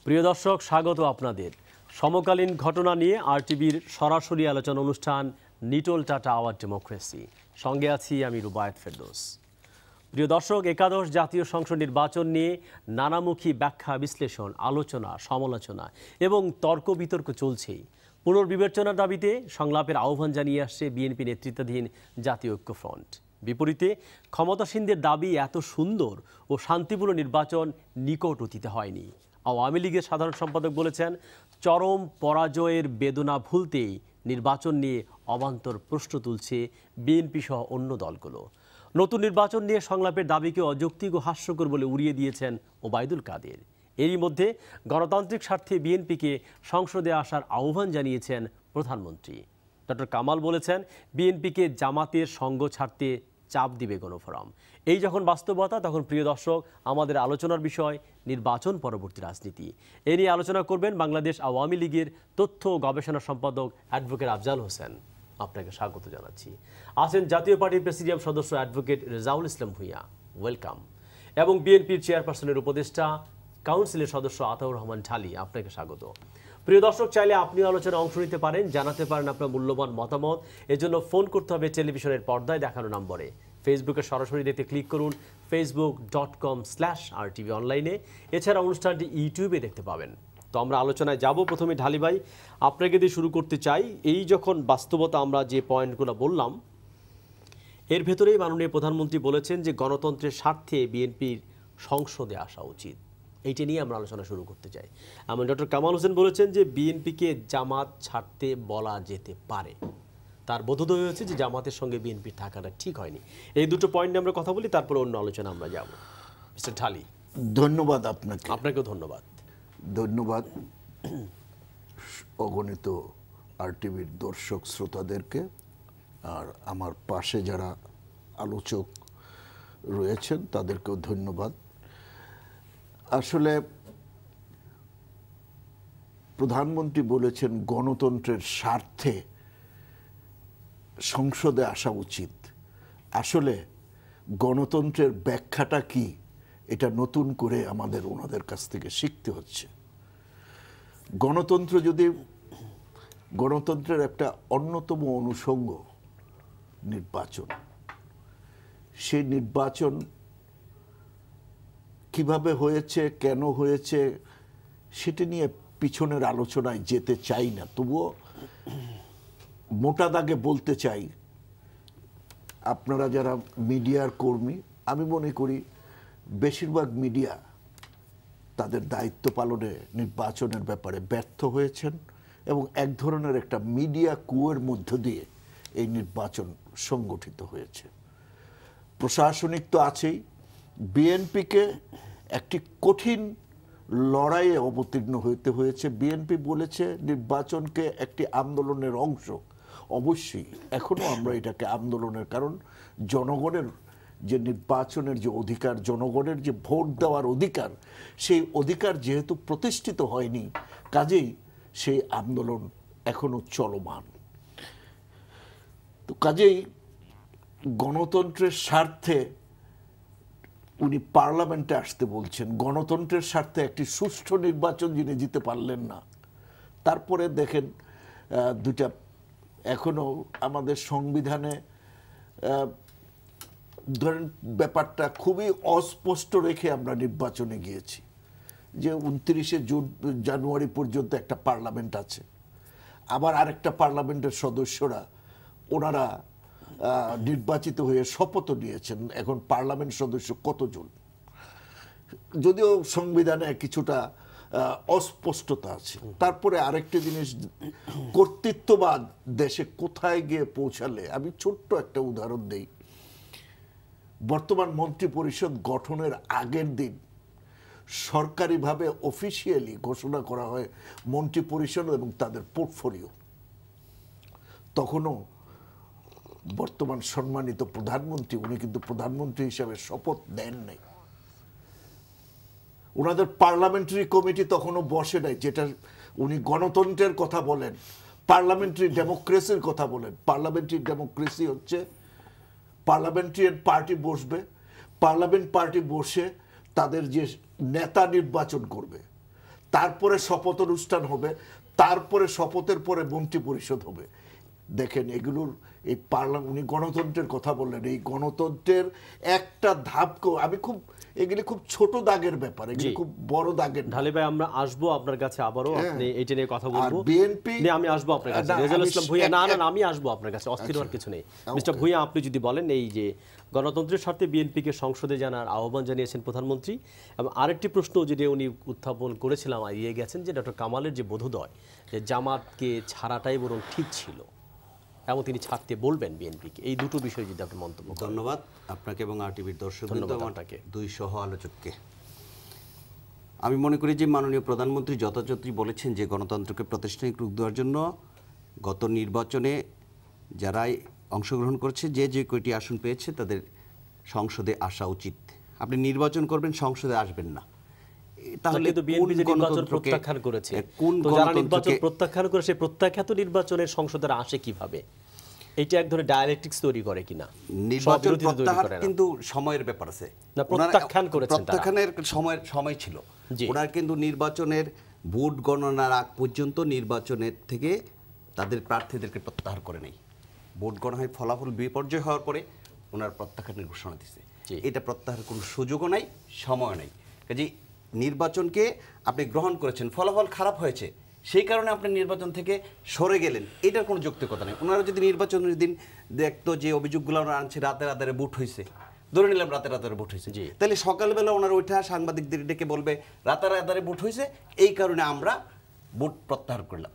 প্রিয় দর্শক, স্বাগত আপনাদের। সমকালীন ঘটনা নিয়ে আরটিভির সরাসরি আলোচনা অনুষ্ঠান নিটোল টাটা আওয়ার ডেমোক্রেসি। সঙ্গে আছি আমি রুবায়েত ফেরদৌস। প্রিয় দর্শক, একাদশ জাতীয় সংসদ নির্বাচন নিয়ে নানামুখী ব্যাখ্যা, বিশ্লেষণ, আলোচনা, সমালোচনা এবং তর্ক বিতর্ক চলছেই। পুনর্বিবেচনার দাবিতে সংলাপের আহ্বান জানিয়ে আসছে বিএনপি নেতৃত্বাধীন জাতীয় ঐক্যফ্রন্ট। বিপরীতে ক্ষমতাসীনদের দাবি এত সুন্দর ও শান্তিপূর্ণ নির্বাচন নিকট অতীতে হয়নি। আওয়ামী লীগের সাধারণ সম্পাদক বলেছেন, চরম পরাজয়ের বেদনা ভুলতেই নির্বাচন নিয়ে অবান্তর প্রশ্ন তুলছে বিএনপি সহ অন্য দলগুলো। নতুন নির্বাচন নিয়ে সংলাপের দাবিকে অযৌক্তিক ও হাস্যকর বলে উড়িয়ে দিয়েছেন ওবায়দুল কাদের। এরই মধ্যে গণতান্ত্রিক স্বার্থে বিএনপিকে সংসদে আসার আহ্বান জানিয়েছেন প্রধানমন্ত্রী। ডক্টর কামাল বলেছেন, বিএনপিকে জামাতের সঙ্গ ছাড়তে চাপ দিবে গণফোরাম। এই যখন বাস্তবতা, তখন প্রিয় দর্শক, আমাদের আলোচনার বিষয় নির্বাচন পরবর্তী রাজনীতি। এ নিয়ে আলোচনা করবেন বাংলাদেশ আওয়ামী লীগের তথ্য ও গবেষণা সম্পাদক অ্যাডভোকেট আফজাল হোসেন। আপনাকে স্বাগত জানাচ্ছি। আছেন জাতীয় পার্টির প্রেসিডিয়াম সদস্য অ্যাডভোকেট রেজাউল ইসলাম ভূঁইয়া, ওয়েলকাম। এবং বিএনপির চেয়ারপারসনের উপদেষ্টা কাউন্সিলের সদস্য আতাউর রহমান ঢালি, আপনাকে স্বাগত। প্রিয় দর্শক, চাইলে আপনিও আলোচনায় অংশ নিতে পারেন, জানাতে পারেন আপনার মূল্যবান মতামত। এজন্য ফোন করতে হবে টেলিভিশনের পর্দায় দেখানো নম্বরে। ফেসবুকে সরাসরি দেখতে ক্লিক করুন facebook.com/RTV অনলাইনে। এছাড়া অনুষ্ঠানটি ইউটিউবে দেখতে পাবেন। তো আমরা আলোচনায় যাব। প্রথমে ঢালি ভাই, আপনাকে দিয়ে শুরু করতে চাই। এই যখন বাস্তবতা, আমরা যে পয়েন্টগুলো বললাম, এর ভেতরেই মাননীয় প্রধানমন্ত্রী বলেছেন যে গণতন্ত্রের স্বার্থে বিএনপির সংসদে আসা উচিত। এইটা নিয়ে আমরা আলোচনা শুরু করতে চাই। এমন ডক্টর কামাল হোসেন বলেছেন যে বিএনপিকে জামাত ছাড়তে বলা যেতে পারে। তার বোধোদয় হয়েছে যে জামাতের সঙ্গে বিএনপির থাকাটা ঠিক হয়নি। এই দুটো পয়েন্ট নিয়ে আমরা কথা বলি, তারপরে অন্য আলোচনা আমরা যাব। মিস্টার ঢালি, ধন্যবাদ আপনাকে। আপনাকেও ধন্যবাদ। ধন্যবাদ অগণিত আরটিভির দর্শক শ্রোতাদেরকে, আর আমার পাশে যারা আলোচক রয়েছেন তাদেরকেও ধন্যবাদ। আসলে প্রধানমন্ত্রী বলেছেন গণতন্ত্রের স্বার্থে সংসদে আসা উচিত। আসলে গণতন্ত্রের ব্যাখ্যাটা কি, এটা নতুন করে আমাদের ওনাদের কাছ থেকে শিখতে হচ্ছে। গণতন্ত্রের একটা অন্যতম অনুষঙ্গ নির্বাচন। সেই নির্বাচন কিভাবে হয়েছে, কেন হয়েছে, সেটা নিয়ে পিছনের আলোচনায় যেতে চাই না। তবুও মোটা দাগে বলতে চাই, আপনারা যারা মিডিয়ার কর্মী, আমি মনে করি বেশিরভাগ মিডিয়া তাদের দায়িত্ব পালনে নির্বাচনের ব্যাপারে ব্যর্থ হয়েছেন এবং এক ধরনের একটা মিডিয়া কুয়ের মধ্য দিয়ে এই নির্বাচন সংগঠিত হয়েছে। প্রশাসনিক তো আছেই, বিএনপিকে একটি কঠিন লড়াইয়ে অবতীর্ণ হতে হয়েছে। বিএনপি বলেছে নির্বাচনকে একটি আন্দোলনের অংশ। অবশ্যই এখনো আমরা এটাকে আন্দোলনের, কারণ জনগণের যে নির্বাচনের যে অধিকার, জনগণের যে ভোট দেওয়ার অধিকার, সেই অধিকার যেহেতু প্রতিষ্ঠিত হয়নি, কাজেই সেই আন্দোলন এখনো চলমান। তো কাজেই গণতন্ত্রের স্বার্থে উনি পার্লামেন্টে আসতে বলছেন। গণতন্ত্রের স্বার্থে একটি সুষ্ঠু নির্বাচন যিনি দিতে পারলেন না, তারপরে দেখেন দুটা এখনো আমাদের সংবিধানে ধরেন ব্যাপারটা খুবই অস্পষ্ট রেখে আমরা নির্বাচনে গিয়েছি যে 29শে জানুয়ারি পর্যন্ত একটা পার্লামেন্ট আছে, আবার আরেকটা পার্লামেন্টের সদস্যরা ওনারা নির্বাচিত হয়ে শপথ নিয়েছেন। এখন পার্লামেন্ট সদস্য কতজন, যদিও সংবিধানে কিছুটা অস্পষ্টতা আছে। তারপরে আরেকটা জিনিস, কর্তৃত্ববাদ দেশে কোথায় গিয়ে পৌঁছালে, আমি ছোট্ট একটা উদাহরণ দেই। বর্তমান মন্ত্রী পরিষদ গঠনের আগের দিন সরকারিভাবে অফিসিয়ালি ঘোষণা করা হয় মন্ত্রী পরিষদ এবং তাদের পোর্টফোলিও। তখনও বর্তমান সম্মানিত প্রধানমন্ত্রী, উনি কিন্তু প্রধানমন্ত্রী হিসাবে শপথ দেন নাই। ওনাদের পার্লামেন্টারি কমিটি তখনও বসে নাই, যেটা উনি গণতন্ত্রের কথা বলেন, পার্লামেন্টারি ডেমোক্রেসির কথা বলেন। পার্লামেন্টারি ডেমোক্রেসি হচ্ছে পার্লামেন্টারিয়ান পার্টি বসবে, পার্লামেন্ট পার্টি বসে তাদের যে নেতা নির্বাচন করবে, তারপরে শপথ অনুষ্ঠান হবে, তারপরে শপথের পরে মন্ত্রী পরিষদ হবে। দেখেন এগুলোর এই উনি গণতন্ত্রের কথা বললেন, এই গণতন্ত্রের একটা ধাপকেও এগুলি খুব ছোট দাগের ব্যাপার, এগুলি খুব বড় দাগের। ঢালি ভাই আমরা আসবো আপনার কাছে আবারও, আপনি এইটা নিয়ে কথা বলবো। বিএনপি আমি আসবো আপনার কাছে, রেজাউল ইসলাম ভূঁইয়া। না আমি আসবো আপনার কাছে, অস্থির হওয়ার কিছু নেই। মিস্টার ভূঁইয়া, আপনি যদি বলেন, এই যে গণতন্ত্রের স্বার্থে বিএনপিকে সংসদে জানার আহ্বান জানিয়েছেন প্রধানমন্ত্রী, এবং আরেকটি প্রশ্ন যেটা উনি উত্থাপন করেছিলাম এগিয়ে গেছেন, যে ডক্টর কামালের যে বোধোদয় যে জামাতকে ছাড়াটাই বরং ঠিক ছিল, এবং তিনি ছাড়তে বলবেন বিএনপিকে, এই দুটো বিষয় যদি আপনি মন্তব্য করেন। ধন্যবাদ আপনাকে এবং আরটিভির দর্শকবৃন্দ, আমাকে দুই সহ আলোচককে। আমি মনে করি যে মাননীয় প্রধানমন্ত্রী যথাযথই বলেছেন যে গণতন্ত্রকে প্রাতিষ্ঠানিক রূপ দেওয়ার জন্য গত নির্বাচনে যারাই অংশগ্রহণ করেছে, যে কয়টি আসন পেয়েছে তাদের সংসদে আসা উচিত। আপনি নির্বাচন করবেন, সংসদে আসবেন না, তাহলে তো বিএনপি যে নির্বাচন প্রত্যাখ্যান করেছে, তো যারা নির্বাচন প্রত্যাখ্যান করে সেই প্রত্যাখ্যাত নির্বাচনের সংসদের আসে কিভাবে? এটা এক ধরনের ডায়ালেকটিক্স তৈরি করে কিনা? নির্বাচন প্রত্যাহার কিন্তু সময়ের ব্যাপার আছে, না প্রত্যাখ্যান করেছেন, প্রত্যাখ্যানের সময় ছিল। ওনারা কিন্তু নির্বাচনের ভোট গণনার আগ পর্যন্ত নির্বাচনের থেকে তাদের প্রার্থীদেরকে প্রত্যাহার করে নেই। ভোট গণনায় ফলাফল বিপর্যয় হওয়ার পরে ওনার প্রত্যাখ্যানের ঘোষণা দিচ্ছে। এটা প্রত্যাহারের কোনো সুযোগও নাই, সময় নাই। কাজে নির্বাচনকে আপনি গ্রহণ করেছেন, ফলাফল খারাপ হয়েছে, সেই কারণে আপনি নির্বাচন থেকে সরে গেলেন, এটার কোনো যৌক্তিকতা নেই। ওনারা যদি নির্বাচনের দিন দেখতো যে অভিযোগগুলো ওনারা আনছে রাতে ভোট হয়েছে, ধরে নিলাম রাতে ভোট হয়েছে, তাহলে সকালবেলা ওনারা ওইটা সাংবাদিকদের ডেকে বলবে রাতে ভোট হয়েছে, এই কারণে আমরা ভোট প্রত্যাহার করলাম।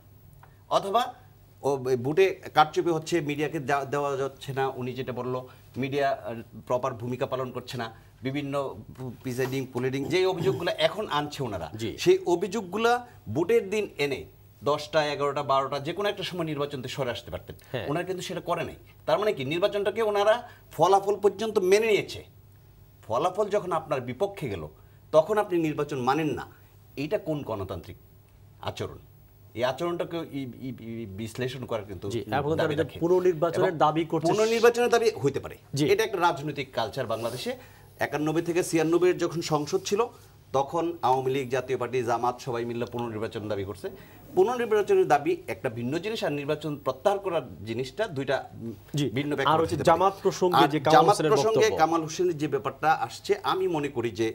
অথবা ভোটে কারচুপি হচ্ছে, মিডিয়াকে দেওয়া যাচ্ছে না, উনি যেটা বললো মিডিয়া প্রপার ভূমিকা পালন করছে না, বিভিন্ন প্রিসাইডিং পুলিডিং যে অভিযোগগুলো এখন আনছে ওনারা, সেই অভিযোগগুলো ভোটের দিন এনে 10টা 11টা 12টা যে কোনো একটা সময় নির্বাচন থেকে সরে আসতে পারতেন। ওনারা কিন্তু সেটা করে নাই। তার মানে কি, নির্বাচনটাকে ওনারা ফলাফল পর্যন্ত মেনে নিয়েছে। ফলাফল যখন আপনার বিপক্ষে গেল তখন আপনি নির্বাচন মানেন না, এইটা কোন গণতান্ত্রিক আচরণ? এই আচরণটাকে বিশ্লেষণ করার কিন্তু পুনর্নির্বাচনের দাবি হইতে পারে। এটা একটা রাজনৈতিক কালচার বাংলাদেশে। 91 থেকে 96 যখন সংসদ ছিল তখন আওয়ামী লীগ, জাতীয় পার্টি, জামাত সবাই মিলে পুনর্নির্বাচন দাবি করছে। পুনর্নির্বাচনের দাবি একটা ভিন্ন জিনিস, আর নির্বাচন প্রত্যাহার করার জিনিসটা দুইটা ভিন্ন ব্যাপার। জামাত প্রসঙ্গে কামাল হোসেনের যে ব্যাপারটা আসছে, আমি মনে করি যে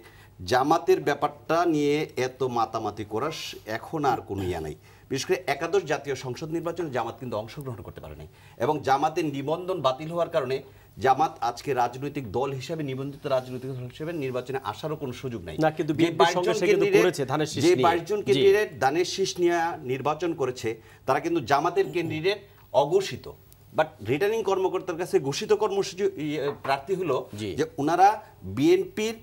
জামাতের ব্যাপারটা নিয়ে এত মাতামাতি করার এখন আর কোনো ইয়া নাই। বিশেষ করে একাদশ জাতীয় সংসদ নির্বাচনে জামাত কিন্তু অংশগ্রহণ করতে পারে নাই, এবং জামাতের নিবন্ধন বাতিল হওয়ার কারণে জামাত আজকে রাজনৈতিক দল হিসেবে, নিবন্ধিত রাজনৈতিক দল হিসেবে নির্বাচনে আসারও কোনো সুযোগ নাই। যে 22 জন ক্যান্ডিডেট ধানের শীষ নিয়ে নির্বাচন করেছে তারা কিন্তু জামাতের ক্যান্ডিডেট অঘোষিত, বাট রিটার্নিং কর্মকর্তার কাছে ঘোষিত কর্মসূচি প্রার্থী হলো যে ওনারা বিএনপির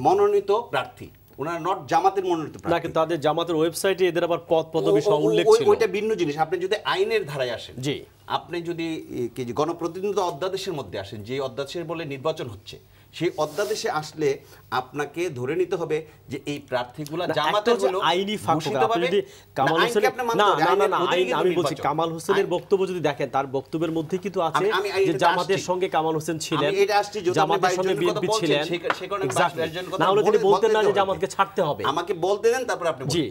মনোনীত প্রার্থী, ওনারা নট জামাতের মনোনীত প্রার্থী। না, কিন্তু তাদের জামাতের ওয়েবসাইটে এদের আবার পদ-পদবি সহ উল্লেখ ছিল। ওইটা ভিন্ন জিনিস। আপনি যদি আইনের ধারায় আসেন, আপনি যদি গণপ্রতিনিধিত্ব অধ্যাদেশের মধ্যে আসেন, যে অধ্যাদেশের বলে নির্বাচন হচ্ছে, সেই অধ্যাদেশে আসলে আপনাকে ধরে নিতে হবে যে এই প্রার্থীগুলো জামাতের হলো আইনি ফাঁকফোকর। যদি কামাল হোসেন, আমি বলছি কামাল হোসেনের বক্তব্য যদি দেখেন, তার বক্তব্যের মধ্যে কিন্তু আছে যে জামাতের সঙ্গে কামাল হোসেন ছিলেন, জামাতের সঙ্গে বিএনপি ছিলেন। না হলে তিনি বলতেন না যে জামাতকে ছাড়তে হবে। আমাকে বলতে দেন, তারপর আপনি। জি,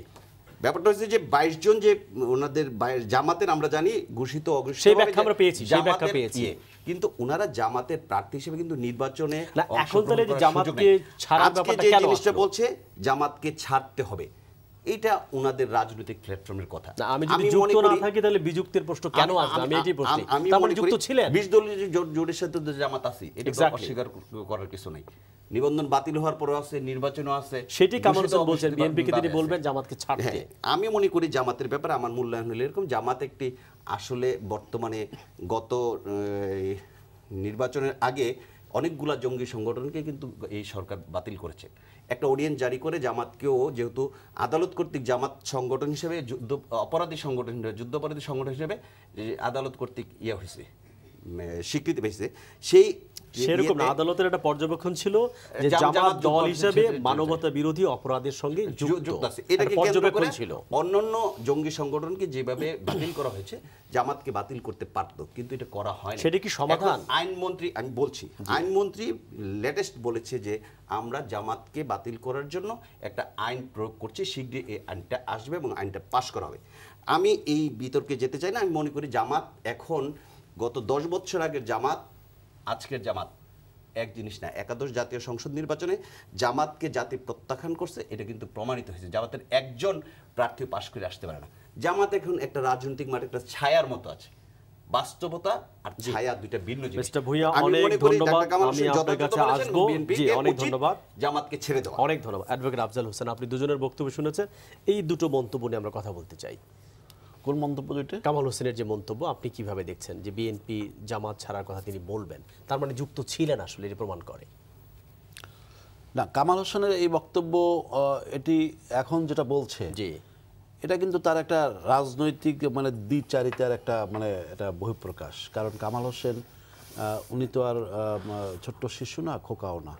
ব্যাপারটা হচ্ছে যে 22 জন যে ওনাদের জামাতের আমরা জানি ঘোষিত অঘোষিত, সেই ব্যাখ্যা আমরা পেয়েছি, সেই ব্যাখ্যা পেয়েছি, কিন্তু ওনারা জামাতের প্রার্থী হিসেবে কিন্তু নির্বাচনে এখন তাহলে যে জামাতকে ছাড়ার ব্যাপারটা কেন জিনিসটা বলছে জামাতকে ছাড়তে হবে, এটা ওনাদের রাজনৈতিক প্ল্যাটফর্মের কথা। আমি যদি যুক্ত না থাকি তাহলে বিযুক্তির প্রশ্ন কেন আসবে? আমি এটাই প্রশ্ন। তার মানে যুক্ত ছিলেন 20 দলীয় জোটের সাথে জামাত আছে, এটা অস্বীকার করার কিছু নাই। নিবন্ধন বাতিল হওয়ার পরেও আছে, নির্বাচনও আছে, সেটি কামাল হোসেন বলছেন বিএনপি কে তিনি বলবেন জামাতকে ছাড়তে। আমি মনে করি জামাতের ব্যাপারে আমার মূল্যায়ন হলো এরকম, জামাত একটি আসলে বর্তমানে গত নির্বাচনের আগে অনেকগুলা জঙ্গি সংগঠনকে কিন্তু এই সরকার বাতিল করেছে। একটা অর্ডিন্যান্স জারি করে জামাতকেও, যেহেতু আদালত কর্তৃক জামাত সংগঠন হিসেবে অপরাধী সংগঠন, যুদ্ধাপরাধী সংগঠন হিসেবে আদালত কর্তৃক ইয়ে হয়েছে, স্বীকৃতি পেয়েছে, সেই সেরকম না, আদালতের একটা পর্যবেক্ষণ ছিল যে জামাত জামাত দল যুক্ত হিসেবে আছে, মানবতা বিরোধী অপরাধের সঙ্গে যুক্ত আছে। এটাকে একটা কেন্দ্র পর্যবেক্ষণ করে ছিল। অন্যান্য জঙ্গি সংগঠনকে যেভাবে বাতিল করা হয়েছে, জামাতকে বাতিল করতে পারত, কিন্তু এটা করা হয় না। সেটা কি সমাধান? এখন আইনমন্ত্রী, আমি বলছি, আইনমন্ত্রী লেটেস্ট বলেছে যে আমরা জামাতকে বাতিল করার জন্য একটা আইন প্রয়োগ করছি, শীঘ্রই এই আইনটা আসবে এবং আইনটা পাশ করা হবে। আমি এই বিতর্কে যেতে চাই না। আমি মনে করি জামাত এখন গত 10 বছর আগের জামাত, আজকের জামাত এক জিনিস না। একাদশ জাতীয় সংসদ নির্বাচনে জামাতকে জাতি প্রত্যাখ্যান করছে, এটা কিন্তু প্রমাণিত হয়েছে। জামাতের একজন প্রার্থী পাশ করে আসতে পারে না। জামাত এখন একটা রাজনৈতিক মাঠে একটা ছায়ার মতো আছে। বাস্তবতা আর ছায়া দুইটা ভিন্ন জিনিস। মিস্টার ভূঁইয়া, আমি অনেক মনে করি ধন্যবাদ। ডাক্তার কামাল আমি হোসেন আপনার যথাযথ কাছে বলেছেন, আসবো। বিএনপি জি, কে অনেক উচিত ধন্যবাদ। জামাতকে ছেড়ে দেওয়া। অনেক ধন্যবাদ অ্যাডভোকেট আফজাল হোসেন, আপনি দুজনের বক্তব্য শুনেছেন। এই দুটো মন্তব্য নিয়ে আমরা কথা বলতে চাই। কোন মন্তব্য দুইটা? কামাল হোসেনের যে মন্তব্য, আপনি কিভাবে দেখছেন যে বিএনপি জামাত ছাড়ার কথা তিনি বলবেন, তার মানে যুক্ত ছিলেন আসলে, এটি প্রমাণ করে? না, কামাল হোসেনের এই বক্তব্য এটি এখন যেটা বলছে, জি, এটা কিন্তু তার একটা রাজনৈতিক মানে দ্বিচারিতার একটা মানে এটা বহিঃপ্রকাশ। কারণ কামাল হোসেন উনি তো আর ছোট্ট শিশু না, খোকাও না।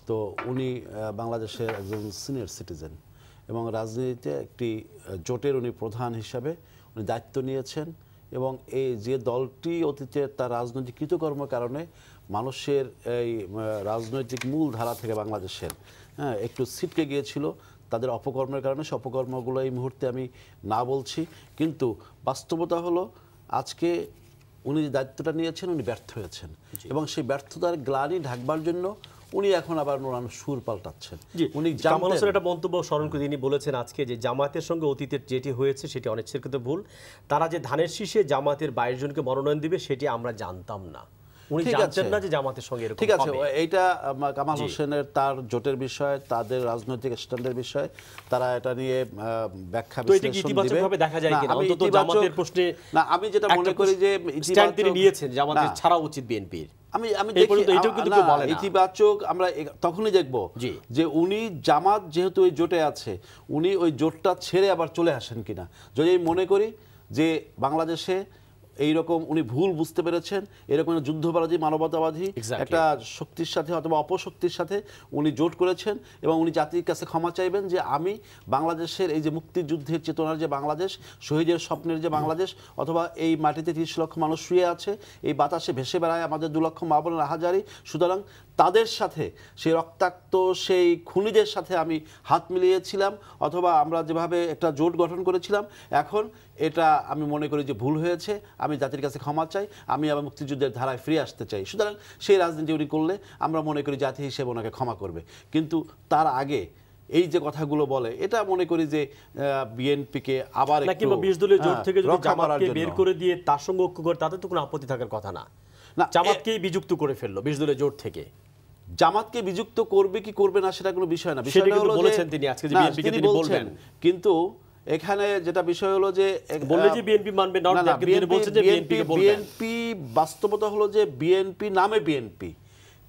তো উনি বাংলাদেশের একজন সিনিয়র সিটিজেন এবং রাজনীতিতে একটি জোটের উনি প্রধান হিসাবে উনি দায়িত্ব নিয়েছেন। এবং এই যে দলটি অতীতে তার রাজনৈতিক কৃতকর্মের কারণে মানুষের এই রাজনৈতিক মূল ধারা থেকে বাংলাদেশের একটু ছিটকে গিয়েছিল, তাদের অপকর্মের কারণে সে অপকর্মগুলো এই মুহূর্তে আমি না বলছি, কিন্তু বাস্তবতা হলো আজকে উনি যে দায়িত্বটা নিয়েছেন উনি ব্যর্থ হয়েছেন এবং সেই ব্যর্থতার গ্লানি ঢাকবার জন্য উনি এখন আবার নোরান সুর পাল্টাচ্ছেন। উনি কামাল হোসেন একটা মন্তব্য স্মরণ করে তিনি বলেছেন আজকে যে জামাতের সঙ্গে অতীতের যেটি হয়েছে সেটি অনিচ্ছাকৃত ভুল। তারা যে ধানের শীষে জামাতের 22 জনকে মনোনয়ন দিবে সেটি আমরা জানতাম না। উনি জানতেন না যে জামাতের সঙ্গে এরকম হবে। ঠিক আছে, এইটা কামাল হোসেনের তার জোটের বিষয়, তাদের রাজনৈতিক স্ট্যান্ডের বিষয়, তারা এটা নিয়ে ব্যাখ্যা বিশ্লেষণ দিবে। ইতিবাচকভাবে দেখা যায় কিনা অন্তত জামাতের প্রশ্নে? না, আমি যেটা মনে করি যে স্ট্যান্ড তিনি নিয়েছেন জামাতের ছাড়া উচিত বিএনপির। আমি দেখি ইতিবাচক আমরা তখনই দেখব যে উনি জামাত যেহেতু ওই জোটে আছে, উনি ওই জোটটা ছেড়ে আবার চলে আসেন কিনা। যদি মনে করি যে বাংলাদেশে এইরকম উনি ভুল বুঝতে পেরেছেন, এরকম যুদ্ধবাদী মানবতাবাদী একটা শক্তির সাথে অথবা অপশক্তির সাথে উনি জোট করেছেন এবং উনি জাতির কাছে ক্ষমা চাইবেন যে আমি বাংলাদেশের এই যে মুক্তিযুদ্ধের চেতনার যে বাংলাদেশ, শহীদের স্বপ্নের যে বাংলাদেশ, অথবা এই মাটিতে 30 লক্ষ মানুষ শুয়ে আছে, এই বাতাসে ভেসে বেড়ায় আমাদের 2 লক্ষ মা বোনের হাজারি, সুতরাং তাদের সাথে সেই রক্তাক্ত সেই খুনিদের সাথে আমি হাত মিলিয়েছিলাম, অথবা আমরা যেভাবে একটা জোট গঠন করেছিলাম, এখন এটা আমি মনে করি যে ভুল হয়েছে, আমি জাতির কাছে ক্ষমা চাই, আমি আবার মুক্তিযুদ্ধের ধারায় ফিরে আসতে চাই। সুতরাং সেই রাজনীতি উনি করলে আমরা মনে করি জাতি হিসেবে ওনাকে ক্ষমা করবে। কিন্তু তার আগে এই যে কথাগুলো বলে, এটা মনে করি যে বিএনপিকে আবার একটু 20 দলীয় জোট থেকে যদি জামাতকে বের করে দিয়ে তার সঙ্গে ঐক্য করে, তাতে তো কোনো আপত্তি থাকার কথা না। জামাতকেই বিযুক্ত করে ফেললো 20 দলীয় জোট থেকে। জামাতকে বিযুক্ত করবে কি করবে না সেটা কোনো বিষয় না, বিষয়টা হলো বলেছেন তিনি আজকে যে বিএনপিকে তিনি বলবেন, কিন্তু এখানে যেটা বিষয় হলো যে বললে যে বিএনপি মানবে না, তিনি বলছেন যে বিএনপিকে বলবেন। বিএনপি বাস্তবতা হলো যে বিএনপি নামে বিএনপি,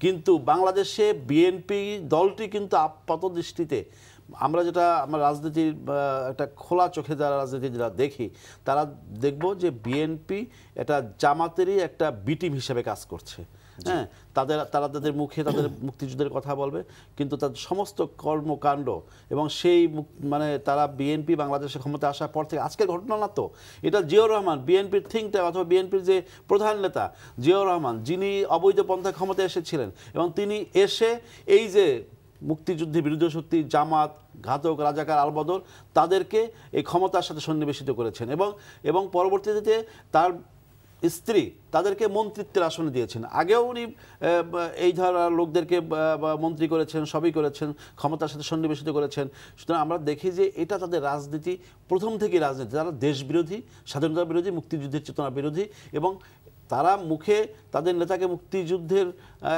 কিন্তু বাংলাদেশে বিএনপি দলটি কিন্তু আপাত দৃষ্টিতে আমরা যেটা আমার রাজনীতির একটা খোলা চোখে যারা রাজনীতি যারা দেখি, তারা দেখব যে বিএনপি এটা জামাতেরই একটা বি টিম হিসেবে কাজ করছে। হ্যাঁ, তারা তাদের মুখে তাদের মুক্তিযুদ্ধের কথা বলবে, কিন্তু তাদের সমস্ত কর্মকাণ্ড এবং সেই মানে তারা বিএনপি বাংলাদেশের ক্ষমতা আসার পর থেকে, আজকের ঘটনা না তো, এটা জিয়াউর রহমান বিএনপির থিঙ্ক ট্যাঙ্ক অথবা বিএনপির যে প্রধান নেতা জিয়াউর রহমান, যিনি অবৈধ পন্থায় ক্ষমতায় এসেছিলেন এবং তিনি এসে এই যে মুক্তিযুদ্ধে বিরোধী শক্তি জামাত, ঘাতক, রাজাকার, আলবদর, তাদেরকে এই ক্ষমতার সাথে সন্নিবেশিত করেছেন এবং পরবর্তীতে তার স্ত্রী তাদেরকে মন্ত্রিত্বের আসনে দিয়েছেন। আগেও উনি এই ধরনের লোকদেরকে মন্ত্রী করেছেন, সবই করেছেন, ক্ষমতার সাথে সন্নিবেশিত করেছেন। সুতরাং আমরা দেখি যে এটা তাদের রাজনীতি প্রথম থেকেই রাজনীতি, তারা দেশ বিরোধী, স্বাধীনতা বিরোধী, মুক্তিযুদ্ধের চেতনা বিরোধী, এবং তারা মুখে তাদের নেতাকে মুক্তিযুদ্ধের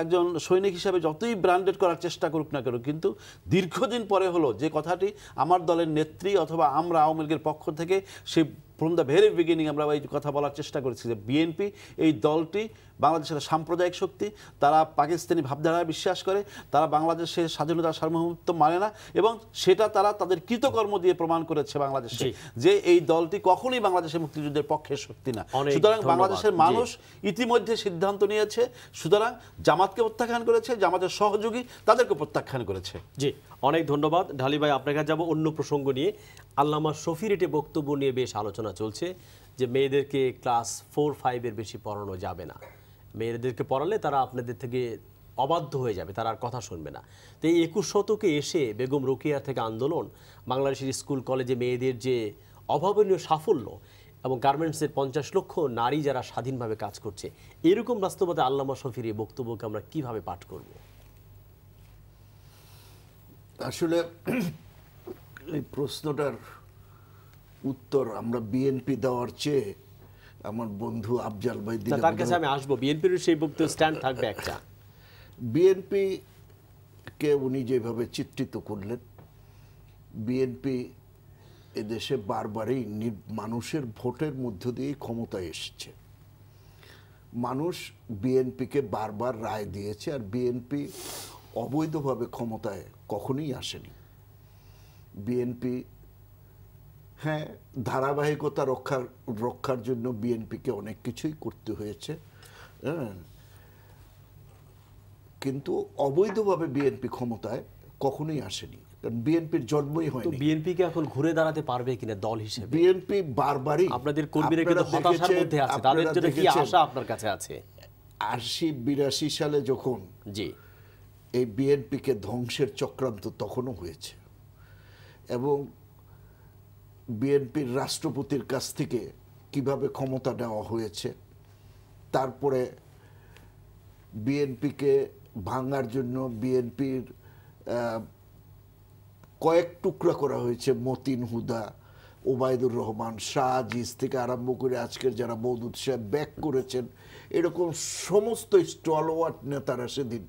একজন সৈনিক হিসাবে যতই ব্র্যান্ডেড করার চেষ্টা করুক না কেন, কিন্তু দীর্ঘদিন পরে হলো যে কথাটি আমার দলের নেত্রী অথবা আমরা আওয়ামী লীগের পক্ষ থেকে সেই ফ্রম দ্য ভেরি বিগিনিং আমরা এই কথা বলার চেষ্টা করেছি যে বিএনপি এই দলটি বাংলাদেশের সাম্প্রদায়িক শক্তি, তারা পাকিস্তানি ভাবধারায় বিশ্বাস করে, তারা বাংলাদেশের স্বাধীনতার সার্বভৌমত্ব মানে না, এবং সেটা তারা তাদের কৃতকর্ম দিয়ে প্রমাণ করেছে বাংলাদেশে যে এই দলটি কখনোই বাংলাদেশের মুক্তিযুদ্ধের পক্ষের শক্তি না। সুতরাং বাংলাদেশের মানুষ ইতিমধ্যে সিদ্ধান্ত নিয়েছে, সুতরাং জামাতকে প্রত্যাখ্যান করেছে, জামাতের সহযোগী তাদেরকে প্রত্যাখ্যান করেছে। জি, অনেক ধন্যবাদ ঢালি ভাই। আপনার কাছে যাব অন্য প্রসঙ্গ নিয়ে। আল্লামা শফির এটি বক্তব্য নিয়ে বেশ আলোচনা চলছে যে মেয়েদেরকে ক্লাস 4-5 বেশি পড়ানো যাবে না, মেয়েদেরকে পড়ালে তারা আপনাদের থেকে অবাধ্য হয়ে যাবে, তারা আর কথা শুনবে না। তো এই 21 শতকে এসে বেগম রোকেয়া থেকে আন্দোলন, বাংলাদেশের স্কুল কলেজে মেয়েদের যে অভাবনীয় সাফল্য এবং গার্মেন্টসের 50 লক্ষ নারী যারা স্বাধীনভাবে কাজ করছে, এরকম বাস্তবতা আল্লামা শফির এই বক্তব্যকে আমরা কিভাবে পাঠ করব? আসলে এই প্রশ্নটার উত্তর আমরা বিএনপি দেওয়ার চেয়ে আমার বন্ধু আফজাল ভাই দিলে, তার কাছে আমি আসবো। বিএনপির সেই বক্তব্য স্ট্যান্ড থাকবে একটা। বিএনপি কে উনি যেভাবে চিত্রিত করলেন, বিএনপি এদেশে বারবারই মানুষের ভোটের মধ্য দিয়েই ক্ষমতায় এসেছে। মানুষ বিএনপিকে বারবার রায় দিয়েছে, আর বিএনপি অবৈধভাবে ক্ষমতায় কখনোই আসেনি। বিএনপি হ্যাঁ ধারাবাহিকতা রক্ষার জন্য বিএনপিকে অনেক কিছুই করতে হয়েছে, হ্যাঁ, কিন্তু অবৈধভাবে বিএনপি ক্ষমতায় কখনোই আসেনি, কারণ বিএনপির জন্মই হয়নি। বিএনপিকে এখন ঘুরে দাঁড়াতে পারবে কিনা দল হিসেবে? বিএনপি বারবারই, আপনাদের কর্মীরা কিন্তু হতাশার মধ্যে আছে, তাদের জন্য কি আশা আপনার কাছে আছে? 80-82 সালে যখন জি এই বিএনপিকে ধ্বংসের চক্রান্ত তখনও হয়েছে, এবং বিএনপির রাষ্ট্রপতির কাছ থেকে কিভাবে ক্ষমতা নেওয়া হয়েছে, তারপরে বিএনপিকে ভাঙার জন্য বিএনপির কয়েক টুকরা করা হয়েছে, মতিন হুদা, ওবায়দুর রহমান, শাহ আজিজ থেকে আরম্ভ করে আজকের যারা মওদুদ সাহেব ব্যাক করেছেন, এরকম সমস্ত স্টলওয়ার্ট নেতারা সেদিন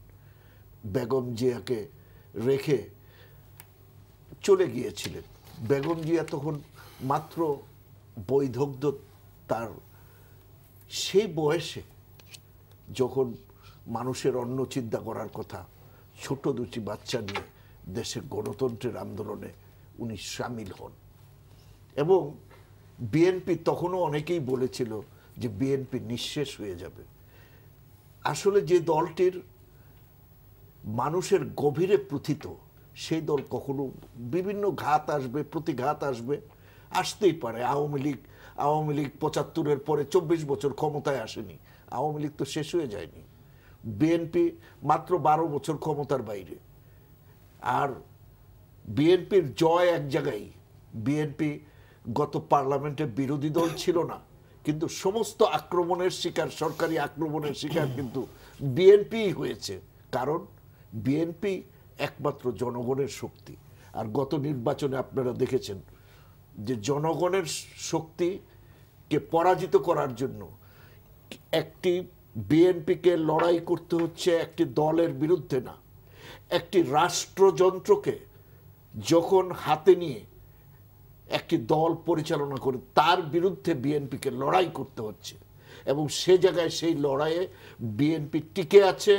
বেগম জিয়াকে রেখে চলে গিয়েছিলেন। বেগম জিয়া তখন মাত্র বৈধব্য তার, সেই বয়সে যখন মানুষের অন্ন চিন্তা করার কথা, ছোট দুটি বাচ্চা নিয়ে দেশের গণতন্ত্রের আন্দোলনে উনি সামিল হন। এবং বিএনপি তখনও অনেকেই বলেছিল যে বিএনপি নিঃশেষ হয়ে যাবে। আসলে যে দলটির মানুষের গভীরে প্রথিত, সেই দল কখনো বিভিন্ন ঘাত আসবে, প্রতিঘাত আসবে, আসতেই পারে। আওয়ামী লীগ 75-এর পরে 24 বছর ক্ষমতায় আসেনি, আওয়ামী লীগ তো শেষ হয়ে যায়নি। বিএনপি মাত্র 12 বছর ক্ষমতার বাইরে। আর বিএনপির জয় এক জায়গায়, বিএনপি গত পার্লামেন্টে বিরোধী দল ছিল না, কিন্তু সমস্ত আক্রমণের শিকার, সরকারি আক্রমণের শিকার কিন্তু বিএনপি হয়েছে, কারণ বিএনপি একমাত্র জনগণের শক্তি। আর গত নির্বাচনে আপনারা দেখেছেন যে জনগণের শক্তিকে পরাজিত করার জন্য একটি বিএনপিকে লড়াই করতে হচ্ছে একটি দলের বিরুদ্ধে না, একটি রাষ্ট্রযন্ত্রকে যখন হাতে নিয়ে একটি দল পরিচালনা করে তার বিরুদ্ধে বিএনপিকে লড়াই করতে হচ্ছে, এবং সে জায়গায় সেই লড়াইয়ে বিএনপি টিকে আছে,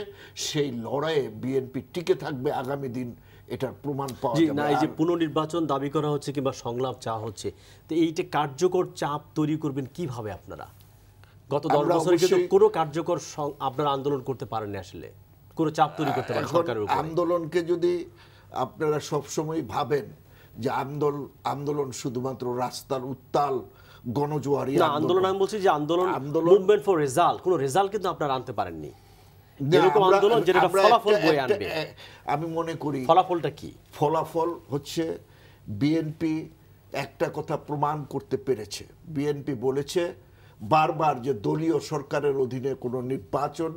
সেই লড়াইয়ে বিএনপি টিকে থাকবে আগামী দিন, এটার প্রমাণ পাওয়া যাবে। না, এই যে পুনর্নির্বাচন দাবি করা হচ্ছে কিংবা সংলাপ চাওয়া হচ্ছে, তো এইটা কার্যকর চাপ তৈরি করবেন কিভাবে আপনারা? গত 10 বছরে কিন্তু কোনো কার্যকর আপনারা আন্দোলন করতে পারেননি, আসলে কোনো চাপ তৈরি করতে পারেন সরকারের উপর। আন্দোলনকে যদি আপনারা সবসময় ভাবেন যে আন্দোলন শুধুমাত্র রাস্তার উত্তাল গণজোয়ারি আন্দোলন, আমি বলছি যে আন্দোলন মুভমেন্ট ফর রেজাল্ট, কোনো রেজাল্ট কিন্তু আপনারা আনতে পারেননি। এরকম আন্দোলন যেটা ফলাফল বয়ে আনবে, আমি মনে করি ফলাফলটা কি? ফলাফল হচ্ছে বিএনপি একটা কথা প্রমাণ করতে পেরেছে। বিএনপি বলেছে বারবার যে দলীয় সরকারের অধীনে কোনো নির্বাচন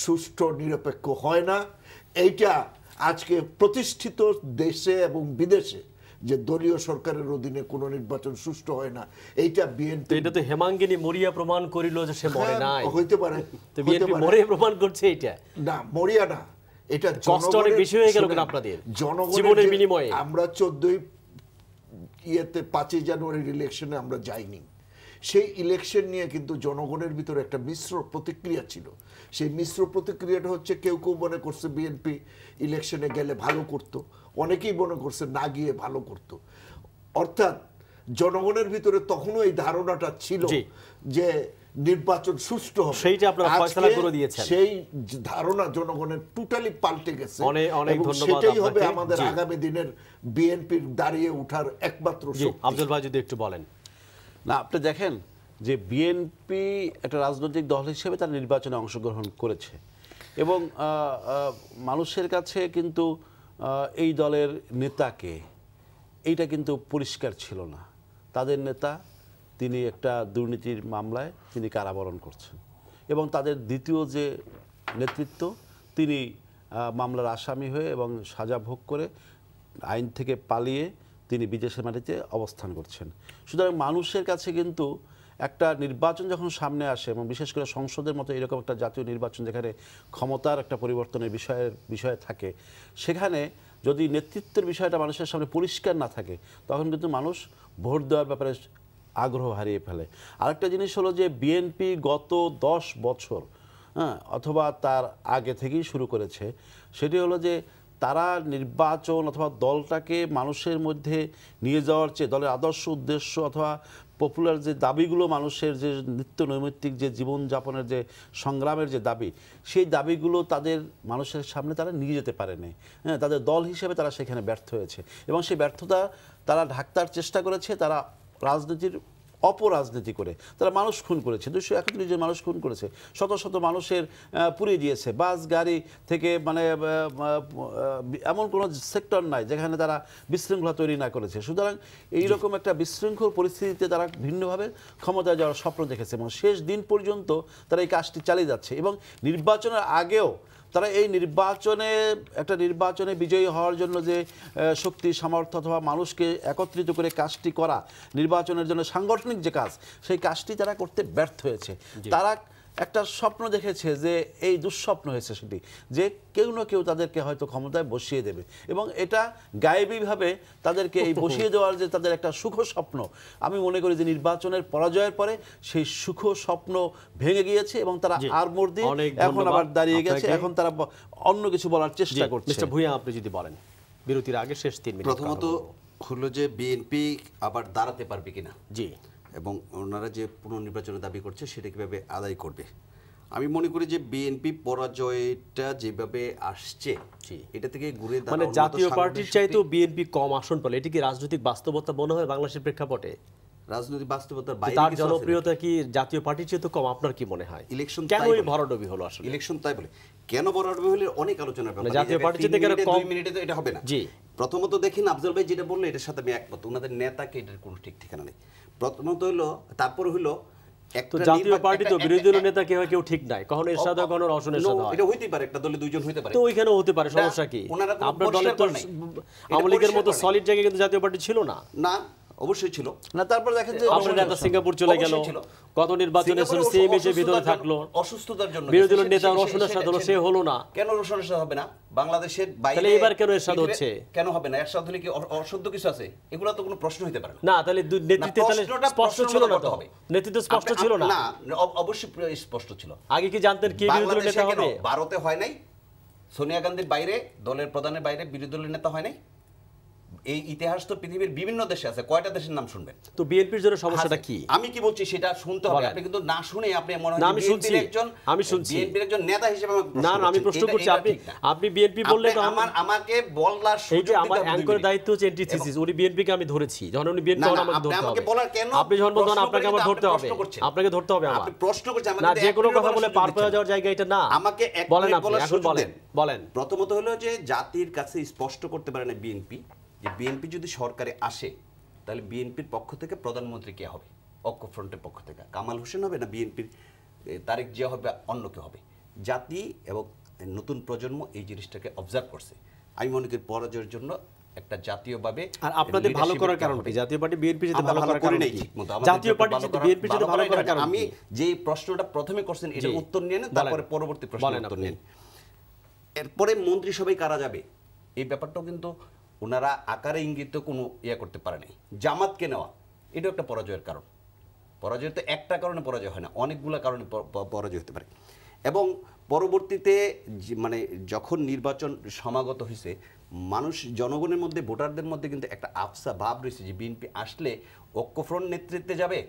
সুষ্ঠু নিরপেক্ষ হয় না। এইটা আজকে প্রতিষ্ঠিত দেশে এবং বিদেশে যে দলীয় সরকারের অধীনে কোনো নির্বাচন সুষ্ঠু হয় না, এইটা বিএনপি, এটা তো হেমাঙ্গিনী মরিয়া প্রমাণ করিল যে সে মরে নাই, হইতে পারে, তো বিএনপি মরে প্রমাণ করছে এটা না, মরিয়া না, এটা কষ্ট অনেক বেশি হয়ে গেল কেন আপনাদের জীবনের বিনিময়ে? আমরা 5ই জানুয়ারির ইলেকশনে আমরা যাইনি, সেই ইলেকশন নিয়ে কিন্তু জনগণের ভিতরে একটা মিশ্র প্রতিক্রিয়া ছিল। সেই মিশ্র প্রতিক্রিয়াটা হচ্ছে কেউ কেউ মনে করছে বিএনপি ইলেকশনে গেলে ভালো করত, অনেকেই মনে করছে না গিয়ে ভালো করত। অর্থাৎ জনগণের ভিতরে তখনও এই ধারণাটা ছিল যে নির্বাচন সুষ্ঠু হবে, সেইটা আপনারা ফয়সালা করে দিয়েছেন। সেই ধারণা জনগণের টোটালি পাল্টে গেছে। অনেক এবং ধন্যবাদ সেটাই হবে আপনাকে। আমাদের আগামী দিনের বিএনপির দাঁড়িয়ে ওঠার একমাত্র শক্তি। আফজল ভাই যদি একটু বলেন। না, আপনি দেখেন যে বিএনপি একটা রাজনৈতিক দল হিসেবে তার নির্বাচনে অংশগ্রহণ করেছে এবং মানুষের কাছে কিন্তু এই দলের নেতাকে এইটা কিন্তু পরিষ্কার ছিল না। তাদের নেতা তিনি একটা দুর্নীতির মামলায় তিনি কারাবরণ করছেন এবং তাদের দ্বিতীয় যে নেতৃত্ব তিনি মামলার আসামি হয়ে এবং সাজা ভোগ করে আইন থেকে পালিয়ে তিনি বিদেশের মাটিতে অবস্থান করছেন। সুতরাং মানুষের কাছে কিন্তু একটা নির্বাচন যখন সামনে আসে এবং বিশেষ করে সংসদের মতো এরকম একটা জাতীয় নির্বাচন যেখানে ক্ষমতার একটা পরিবর্তনের বিষয়ে থাকে, সেখানে যদি নেতৃত্বের বিষয়টা মানুষের সামনে পরিষ্কার না থাকে তখন কিন্তু মানুষ ভোট দেওয়ার ব্যাপারে আগ্রহ হারিয়ে ফেলে। আরেকটা জিনিস হলো যে বিএনপি গত 10 বছর অথবা তার আগে থেকেই শুরু করেছে, সেটি হলো যে তারা নির্বাচন অথবা দলটাকে মানুষের মধ্যে নিয়ে যাওয়ার চেয়ে দলের আদর্শ উদ্দেশ্য অথবা পপুলার যে দাবিগুলো মানুষের যে নিত্য নৈমিত্তিক যে জীবনযাপনের যে সংগ্রামের যে দাবি, সেই দাবিগুলো তাদের মানুষের সামনে তারা নিয়ে যেতে পারেনি। হ্যাঁ, তাদের দল হিসেবে তারা সেখানে ব্যর্থ হয়েছে এবং সেই ব্যর্থতা তারা ঢাকতে চেষ্টা করেছে। তারা রাজনীতির অপরাজনীতি করে তারা মানুষ খুন করেছে, 231 জন মানুষ খুন করেছে, শত শত মানুষের পুড়িয়ে দিয়েছে। বাস গাড়ি থেকে মানে এমন কোনো সেক্টর নাই যেখানে তারা বিশৃঙ্খলা তৈরি না করেছে। সুতরাং এইরকম একটা বিশৃঙ্খল পরিস্থিতিতে তারা ভিন্নভাবে ক্ষমতায় যাওয়ার স্বপ্ন দেখেছে এবং শেষ দিন পর্যন্ত তারা এই কাজটি চালিয়ে যাচ্ছে এবং নির্বাচনের আগেও তারা এই নির্বাচনে বিজয়ী হওয়ার জন্য যে শক্তি সামর্থ্য অথবা মানুষকে একত্রিত করে কাজটি করা, নির্বাচনের জন্য সাংগঠনিক যে কাজ, সেই কাজটি তারা করতে ব্যর্থ হয়েছে। তারা একটা স্বপ্ন দেখেছে যে এই দুঃস্বপ্ন হয়েছে সেটি যে কেউ না কেউ তাদেরকে হয়তো ক্ষমতায় বসিয়ে দেবে এবং এটা গায়েবীভাবে তাদেরকে এই বসিয়ে দেওয়ার যে তাদের একটা সুখ স্বপ্ন, আমি মনে করি যে নির্বাচনের পরাজয়ের পরে সেই সুখ স্বপ্ন ভেঙে গিয়েছে এবং তারা আর মোড় দিয়ে এখন আবার দাঁড়িয়ে গেছে। এখন তারা অন্য কিছু বলার চেষ্টা করছে। মিস্টার ভূঁইয়া, আপনি যদি বলেন বিরতির আগে শেষ 3 মিনিট। প্রথমত হলো যে বিএনপি আবার দাঁড়াতে পারবে কিনা, জি, এবং ওনারা যে পুনর্নির্বাচনের দাবি করছে সেটা কিভাবে আদায় করবে। আমি মনে করি যে বিএনপি পরাজয়টা যেভাবে আসছে এটা থেকে ঘুরে মানে জাতীয় পার্টির চাইতেও বিএনপি কম আসন পেল, এটি কি রাজনৈতিক বাস্তবতা মনে হয় বাংলাদেশের প্রেক্ষাপটে? রাজনৈতিক বাস্তবতার বাইরে তার জনপ্রিয়তা কি জাতীয় পার্টির চেয়ে তো কম? আপনার কি মনে হয় ইলেকশন কেন এই ভরাডুবি হলো? আসলে ইলেকশন তাই বলে কেন ভরাডুবি হলে অনেক আলোচনার ব্যাপার। জাতীয় পার্টি থেকে 2 মিনিটে তো এটা হবে না। জি, প্রথমত দেখেন আফজল ভাই যেটা বললো এটার সাথে আমি একমত। ওনাদের নেতাকে এটার কোনো ঠিক ঠিকানা নেই। প্রথমত হলো, তারপর হলো জাতীয় পার্টি তো বিরোধী দলের নেতা কেউ ঠিক নাই, কখনো এরশাদ হয়, কখনো রওশন এরশাদ হয়। এটা হইতেই পারে, একটা দলে 2 জন হইতে পারে, তো ওইখানেও হতে পারে, সমস্যা কি? আপনার দলের তো আওয়ামী লীগের মতো সলিড জায়গায় কিন্তু জাতীয় পার্টি ছিল না। না, অবশ্যই ছিল না। তারপর দেখেন যে আপনার নেতা সিঙ্গাপুর চলে গেল, কত নির্বাচনে সিএমএসের ভিতরে থাকলো, অসুস্থতার জন্য বিরোধী দলের নেতা রওশন এরশাদ হলো, সে হলো না। কেন রওশন এরশাদ হবে না? বাংলাদেশের বাইরে তাহলে এবার কেন এরশাদ হচ্ছে? কেন হবে না? এরশাদ হলে কি অশুদ্ধ কিছু আছে? এগুলো তো কোনো প্রশ্ন হইতে পারে না। না, তাহলে নেতৃত্বে তাহলে স্পষ্ট ছিল না তো? নেতৃত্ব স্পষ্ট ছিল না? না, অবশ্যই স্পষ্ট ছিল। আগে কি জানতেন কে বিরোধী দলের নেতা হবে? ভারতে হয় নাই, সোনিয়া গান্ধীর বাইরে, দলের প্রধানের বাইরে বিরোধী দলের নেতা হয় নাই। এই ইতিহাস তো পৃথিবীর বিভিন্ন দেশে আছে, কয়টা দেশের নাম শুনবেন? তো বিএনপির জন্য সমস্যাটা কি? আমি কি বলছি সেটা শুনতে হবে। আপনি কিন্তু না শুনে আপনি মনে হয় আমি শুনছি বিএনপির একজন নেতা হিসেবে না, আমি প্রশ্ন করছি। আপনি বিএনপি বললে তো আমাকে বলার সুযোগ দিতে হবে। আমার অ্যাঙ্করের দায়িত্ব হচ্ছে এন্টিথিসিস। উনি বিএনপিকে আমি ধরেছি, যখন উনি বিএনপি হন আমাকে ধরতে হবে। আপনি যখন বলছেন আপনাকে আমার ধরতে হবে, আপনাকে ধরতে হবে আমার। আপনি প্রশ্ন করছেন আমাকে, না যে কোনো কথা বলে পার করে যাওয়ার জায়গা এটা না। আমাকে বলেন, আপনি এখন বলেন। প্রথমত হলো যে জাতির কাছে স্পষ্ট করতে পারে না বিএনপি যে বিএনপি যদি সরকারে আসে তাহলে বিএনপির পক্ষ থেকে প্রধানমন্ত্রী কে হবে? ঐক্যফ্রন্টের পক্ষ থেকে কামাল হোসেন হবে না বিএনপির তারেক জিয়া হবে, অন্য কেউ হবে? জাতি এবং নতুন প্রজন্ম এই জিনিসটাকে অবজার্ভ করছে। আমি মনে করি পরাজয়ের জন্য একটা জাতীয়ভাবে। আর আপনাদের ভালো করার কারণ কি? জাতীয় পার্টি বিএনপি যেতে ভালো করার কারণ কি? জাতীয় পার্টি যেতে বিএনপি যেতে ভালো করার কারণ আমি যে প্রশ্নটা প্রথমে করছেন এটা উত্তর নিয়ে নেন, তারপরে পরবর্তী প্রশ্নের উত্তর নিন। এরপরে মন্ত্রিসভায় কারা যাবে এই ব্যাপারটাও কিন্তু ওনারা আকারে ইঙ্গিত কোনো করতে পারে নাই। জামাতকে নেওয়া এটাও একটা পরাজয়ের কারণ। পরাজয় তো একটা কারণে পরাজয় হয় না, অনেকগুলো কারণে পরাজয় হতে পারে। এবং পরবর্তীতে মানে যখন নির্বাচন সমাগত হয়েছে, মানুষ জনগণের মধ্যে, ভোটারদের মধ্যে কিন্তু একটা আফসা ভাব রয়েছে যে বিএনপি আসলে ঐক্যফ্রন্ট নেতৃত্বে যাবে,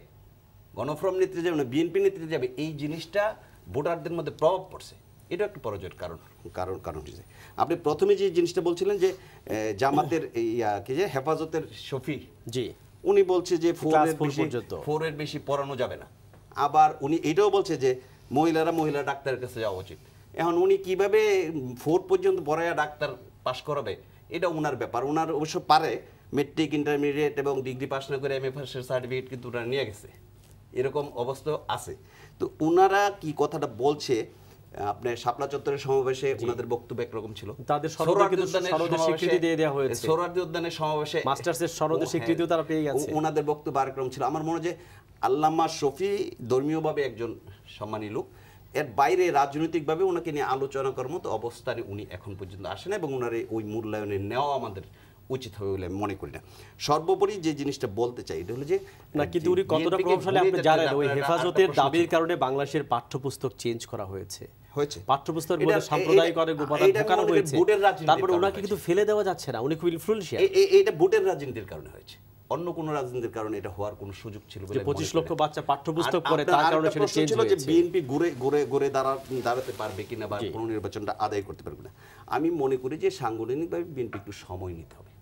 গণফ্রন্ট নেতৃত্বে যাবে না, বিএনপি নেতৃত্বে যাবে, এই জিনিসটা ভোটারদের মধ্যে প্রভাব পড়ছে। এটা একটা পরাজয়ের কারণ হয়েছে। আপনি প্রথমে যে জিনিসটা বলছিলেন যে জামাতের কি যে হেফাজতের শফি, জি, উনি বলছে যে 4 এর বেশি পড়ানো যাবে না। আবার উনি এটাও বলছে যে মহিলা ডাক্তারের কাছে যাওয়া উচিত। এখন উনি কিভাবে 4 পর্যন্ত পড়ায়া ডাক্তার পাশ করাবে, এটা ওনার ব্যাপার। ওনার অবশ্য পারে, মেট্রিক, ইন্টারমিডিয়েট এবং ডিগ্রি পাস না করে এমএ পাসের সার্টিফিকেট কিন্তু ওনারা নিয়ে গেছে, এরকম অবস্থা আছে। তো ওনারা কি কথাটা বলছে, আপনার শাপলা চত্বরের সমাবেশে ওনাদের বক্তব্য একরকম ছিল, তাদের সোহরাওয়ার্দী স্বীকৃতি দিয়ে দেওয়া হয়েছে, সোহরাওয়ার্দী উদ্যানের সমাবেশে মাস্টার্সের সোহরাওয়ার্দী স্বীকৃতিও তারা পেয়ে গেছে। ওনাদের বক্তব্য আরেকরকম ছিল। আমার মনে হয় যে আল্লামা শফি ধর্মীয়ভাবে একজন সম্মানী লোক, এর বাইরে রাজনৈতিকভাবে ওনাকে নিয়ে আলোচনা করার মতো অবস্থানে উনি এখন পর্যন্ত আসেন, এবং ওনার ওই মূল্যায়নে নেওয়া আমাদের উচিত হবে বলে মনে করি না। সর্বোপরি যে জিনিসটা বলতে চাই এটা হলো যে না, কিন্তু উনি কতটা প্রভাবশালী আপনি জানেন, ওই হেফাজতের দাবির কারণে বাংলাদেশের পাঠ্যপুস্তক চেঞ্জ করা হয়েছে, পাঠ্যপুস্তকের মধ্যে সাম্প্রদায়িক উপাদান ঢোকানো হয়েছে, তারপরে ওনাকে কিন্তু ফেলে দেওয়া যাচ্ছে না, উনি খুব ইনফ্লুয়েন্সিয়াল। এটা ভোটের রাজনীতির কারণে হয়েছে, অন্য কোনো রাজনীতির কারণে এটা হওয়ার কোনো সুযোগ ছিল বলে 25 লক্ষ বাচ্চা পাঠ্যপুস্তক পড়ে, তার কারণে সেটা চেঞ্জ হয়েছে। বিএনপি ঘুরে দাঁড়াতে পারবে কিনা বা কোনো নির্বাচনটা আদায় করতে পারবে না। আমি মনে করি যে সাংগঠনিকভাবে বিএনপি একটু সময় নিতে হবে,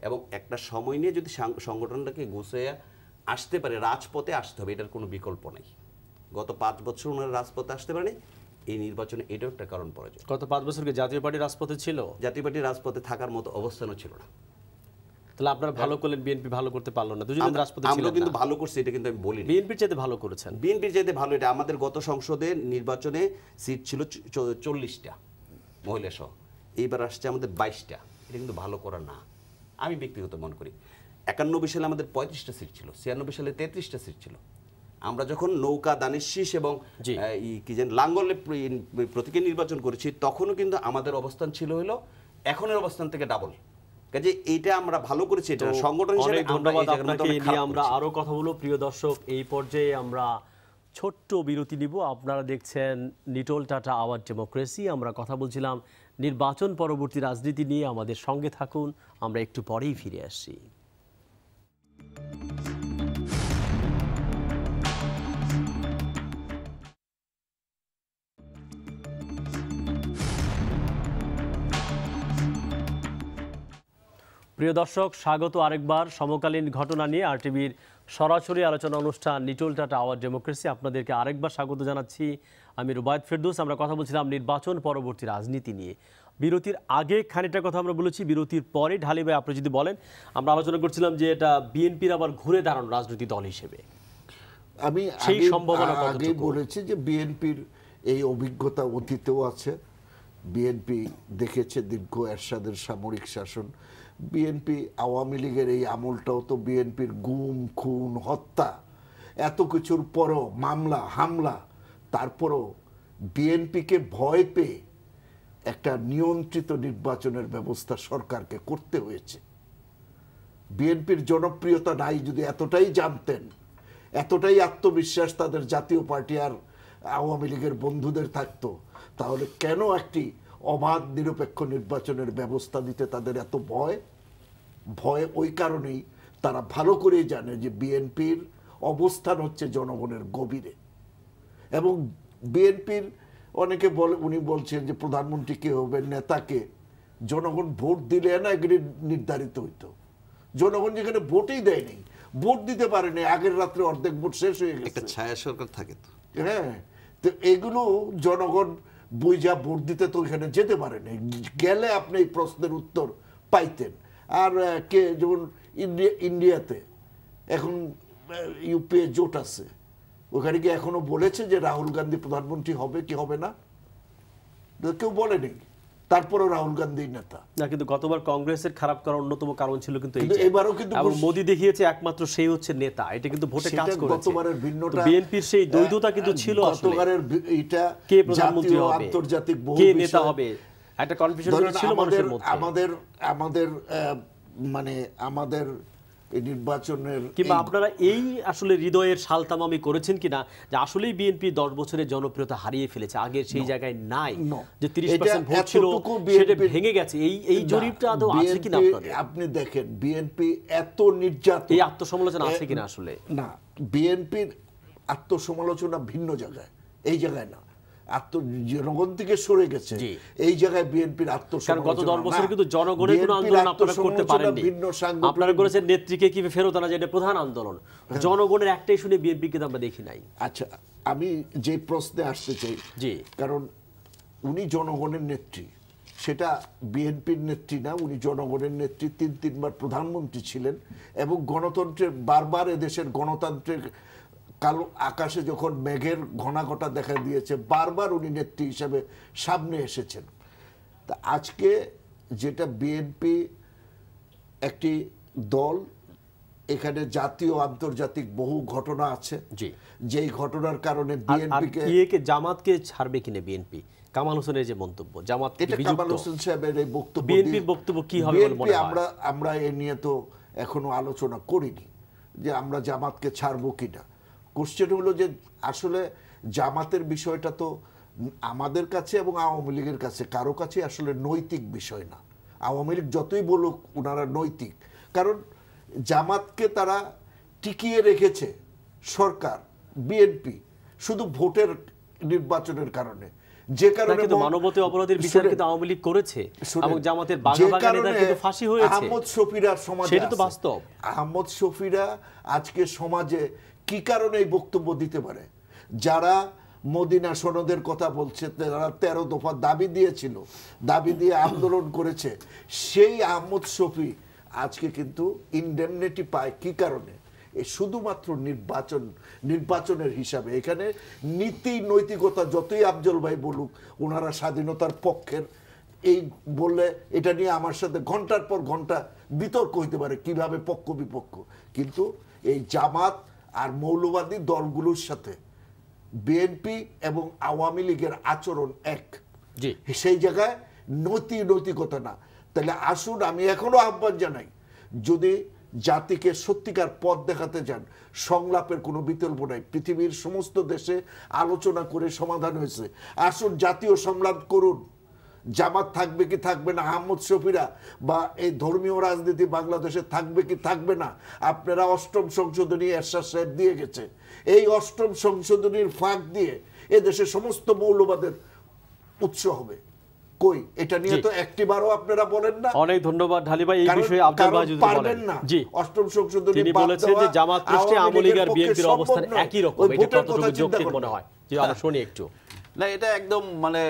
এবং একটা সময় নিয়ে যদি সংগঠনটাকে গুছিয়ে আসতে পারে, রাজপথে আসতে হবে, এটার কোনো বিকল্প নেই। গত 5 বছর ওনারা রাজপথে আসতে পারেনি, এই নির্বাচনে এটাও একটা কারণ পরাজয়। গত 5 বছর কি জাতীয় পার্টি রাজপথে ছিল? জাতীয় পার্টি রাজপথে থাকার মতো অবস্থানও ছিল না। তাহলে আপনারা ভালো করলেন, বিএনপি ভালো করতে পারলো না, দুজন রাজপথে ছিলেন। আমরা কিন্তু ভালো করছি, এটা কিন্তু আমি বলি বিএনপির চাইতে ভালো করেছেন। বিএনপির চাইতে ভালো, এটা আমাদের গত সংসদে নির্বাচনে সিট ছিল 40টা মহিলা সহ, এইবার আসছে আমাদের 22টা। এটা কিন্তু ভালো করা না, আমি ব্যক্তিগত মনে করি। 91 সালে আমাদের 35টা সিট ছিল, 96 সালে 33টা সিট ছিল। আমরা যখন নৌকা, দানের শীষ এবং কি যেন লাঙ্গলে প্রতীকে নির্বাচন করেছি, তখনও কিন্তু আমাদের অবস্থান ছিল হলো এখনের অবস্থান থেকে ডাবল। কাজে এইটা আমরা ভালো করেছি, এটা সংগঠন হিসেবে। ধন্যবাদ আপনাকে। নিয়ে আমরা আরো কথা বলবো। প্রিয় দর্শক, এই পর্যায়ে আমরা ছোট্ট বিরতি নিব। আপনারা দেখছেন নিটোল টাটা আওয়ার ডেমোক্রেসি। আমরা কথা বলছিলাম নির্বাচন পরবর্তী রাজনীতি নিয়ে। আমাদের সঙ্গে থাকুন, আমরা একটু পরেই ফিরে আসছি। প্রিয় দর্শক, স্বাগত আরেকবার সমকালীন ঘটনা নিয়ে আরটিভির সরাসরি আলোচনা অনুষ্ঠান নিটোল টাটা আওয়ার ডেমোক্রেসি। আপনাদেরকে আরেকবার স্বাগত জানাচ্ছি, আমি রুবায়েত ফেরদৌস। আমরা কথা বলছিলাম নির্বাচন পরবর্তী রাজনীতি নিয়ে। বিরতির আগে খানিকটা কথা আমরা বলেছি, বিরতির পরে ঢালি ভাই আপনি যদি বলেন। আমরা আলোচনা করছিলাম যে এটা বিএনপির আবার ঘুরে দাঁড়ানো রাজনৈতিক দল হিসেবে আমি সেই সম্ভাবনা আগেই বলেছি যে বিএনপির এই অভিজ্ঞতা অতীতেও আছে। বিএনপি দেখেছে দীর্ঘ এরশাদের সামরিক শাসন। বিএনপি আওয়ামী লীগের এই আমলটাও তো বিএনপির গুম, খুন, হত্যা, এত কিছুর পরও মামলা, হামলা, তারপরও বিএনপিকে ভয় পেয়ে একটা নিয়ন্ত্রিত নির্বাচনের ব্যবস্থা সরকারকে করতে হয়েছে। বিএনপির জনপ্রিয়তা নাই যদি এতটাই জানতেন, এতটাই আত্মবিশ্বাস তাদের জাতীয় পার্টি আর আওয়ামী লীগের বন্ধুদের থাকতো, তাহলে কেন একটি অবাধ নিরপেক্ষ নির্বাচনের ব্যবস্থা দিতে তাদের এত ভয়? ভয় ওই কারণেই, তারা ভালো করেই জানে যে বিএনপির অবস্থান হচ্ছে জনগণের গভীরে। এবং বিএনপির অনেকে বলে, উনি বলছেন যে প্রধানমন্ত্রী কে হবে, নেতাকে জনগণ ভোট দিলে না এগুলি নির্ধারিত হইতো। জনগণ যেখানে ভোটই দেয়নি, ভোট দিতে পারেনি, আগের রাত্রে অর্ধেক ভোট শেষ হয়ে গেছে। একটা ছায়া সরকার থাকে তো। হ্যাঁ, তো এগুলো জনগণ বুঝা ভোট দিতে তো এখানে যেতে পারেনি, গেলে আপনি এই প্রশ্নের উত্তর পাইতেন। আর কে যেমন ইন্ডিয়াতে এখন ইউপিএ জোট আছে, ওখানে কি এখনো বলেছে যে রাহুল গান্ধী প্রধানমন্ত্রী হবে কি হবে না? কেউ বলেনি। তারপরও রাহুল গান্ধী নেতা না, কিন্তু গতবার কংগ্রেসের খারাপ করার অন্যতম কারণ ছিল কিন্তু এবারও কিন্তু মোদি দেখিয়েছে একমাত্র সেই হচ্ছে নেতা। এটা কিন্তু ভোটে কাজ করেছে। গতবারের ভিন্নটা, বিএনপির সেই দ্বৈততা কিন্তু ছিল। গতবারের এটা কে প্রধানমন্ত্রী হবে, আন্তর্জাতিক কে নেতা হবে, একটা কনফিউশন ছিল মানুষের মধ্যে। আমাদের মানে আমাদের এই নির্বাচনের কিংবা আপনারা এই আসলে হৃদয়ের সালতামামি করেছেন কিনা যে আসলেই বিএনপি 10 বছরের জনপ্রিয়তা হারিয়ে ফেলেছে, আগে সেই জায়গায় নাই, যে 30% ভোট ছিল সেটা ভেঙে গেছে, এই জরিপটা আদৌ আছে কিনা আপনাদের? আপনি দেখেন বিএনপি এত নির্যাতন, এই আত্মসমালোচনা আছে কিনা আসলে? না, বিএনপির আত্মসমালোচনা ভিন্ন জায়গায়, এই জায়গায় না। জনগণ থেকে সরে গেছে, এই জায়গায় বিএনপির আত্মসমালোচনা। গত 10 বছর কিন্তু জনগণের কোনো আন্দোলন আপনারা করতে পারেননি, আপনারা করেছেন নেত্রীকে কি ফেরত আনা, যেটা প্রধান আন্দোলন। জনগণের একটাই শুনে বিএনপিকে তো আমরা দেখি নাই। আচ্ছা, আমি যে প্রশ্নে আসতে চাই, কারণ উনি জনগণের নেত্রী, সেটা বিএনপির নেত্রী না, উনি জনগণের নেত্রী, 3বার প্রধানমন্ত্রী ছিলেন এবং গণতন্ত্রের বারবার এদেশের গণতন্ত্রের কালো আকাশে যখন মেঘের ঘনাঘটা দেখা দিয়েছে, বারবার উনি নেত্রী হিসেবে সামনে এসেছেন। তা আজকে যেটা বিএনপি একটি দল, এখানে জাতীয় আন্তর্জাতিক বহু ঘটনা আছে, যেই ঘটনার কারণে বিএনপিকে জামাতকে ছাড়বে কিনা বিএনপি, কামাল হোসেনের যে মন্তব্য, জামাত এটা কামাল হোসেন সাহেবের এই বক্তব্য, বিএনপির বক্তব্য কি হবে বলে মনে হয়? আমরা এ নিয়ে তো এখনো আলোচনা করিনি যে আমরা জামাতকে ছাড়বো কিনা। কোশ্চেন হলো যে আসলে জামাতের বিষয়টা তো আমাদের কাছে এবং আওয়ামী লীগের কাছে কারো কাছে আসলে নৈতিক বিষয় না। আওয়ামী লীগ যতই বলুক ওনারা নৈতিক, কারণ জামাতকে তারা টিকিয়ে রেখেছে সরকার, বিএনপি, শুধু ভোটের নির্বাচনের কারণে, যে কারণে মানবতার অপরাধের বিচার কিন্তু আওয়ামী লীগ করেছে এবং জামাতের বাঘা নেতা কিন্তু ফাঁসি হয়েছে। আহমদ শফিরা সমাজে, সেটা তো বাস্তব। আহমদ শফিরা আজকে সমাজে কি কারণে এই বক্তব্য দিতে পারে? যারা মদিনা সনদের কথা বলছে, তারা 13 দফা দাবি দিয়েছিল, দাবি দিয়ে আন্দোলন করেছে, সেই আহমদ শফি আজকে কিন্তু ইনডেমনিটি পায় কি কারণে? শুধুমাত্র নির্বাচনের হিসাবে। এখানে নীতি নৈতিকতা যতই আফজল ভাই বলুক, ওনারা স্বাধীনতার পক্ষের, এই বললে এটা নিয়ে আমার সাথে ঘন্টার পর ঘন্টা বিতর্ক হইতে পারে কিভাবে পক্ষ বিপক্ষ, কিন্তু এই জামাত আর মৌলবাদী দলগুলোর সাথে বিএনপি এবং আওয়ামী লীগের আচরণ এক, সেই জায়গায় নৈতিকতা না। তাহলে আসুন, আমি এখনো আহ্বান জানাই, যদি জাতিকে সত্যিকার পথ দেখাতে যান, সংলাপের কোনো বিকল্প নাই। পৃথিবীর সমস্ত দেশে আলোচনা করে সমাধান হয়েছে, আসুন জাতীয় সংলাপ করুন। জামাত থাকবে কি থাকবে না, আহমদ শফিরা বা এই ধর্মীয় রাজনীতি বাংলাদেশে থাকবে কি থাকবে না, আপনারা 8ম সংশোধনী এরশাদ সাহেব দিয়ে গেছে, এই 8ম সংশোধনীর ফাঁক দিয়ে এদেশে সমস্ত মৌলবাদের উৎস হবে। কই এটা নিয়ে তো একটিবারও আপনারা বলেন না। অনেক ধন্যবাদ ঢালি ভাই। এই বিষয়ে আব্দুল ভাই যদি বলেন। জি, 8ম সংশোধনী তিনি বলেছেন যে জামাত পৃষ্ঠে আওয়ামী লীগ আর বিএনপির অবস্থান একই রকম, এটা কতটুকু যৌক্তিক মনে হয়? জি, আমরা শুনি একটু। না, এটা একদম মানে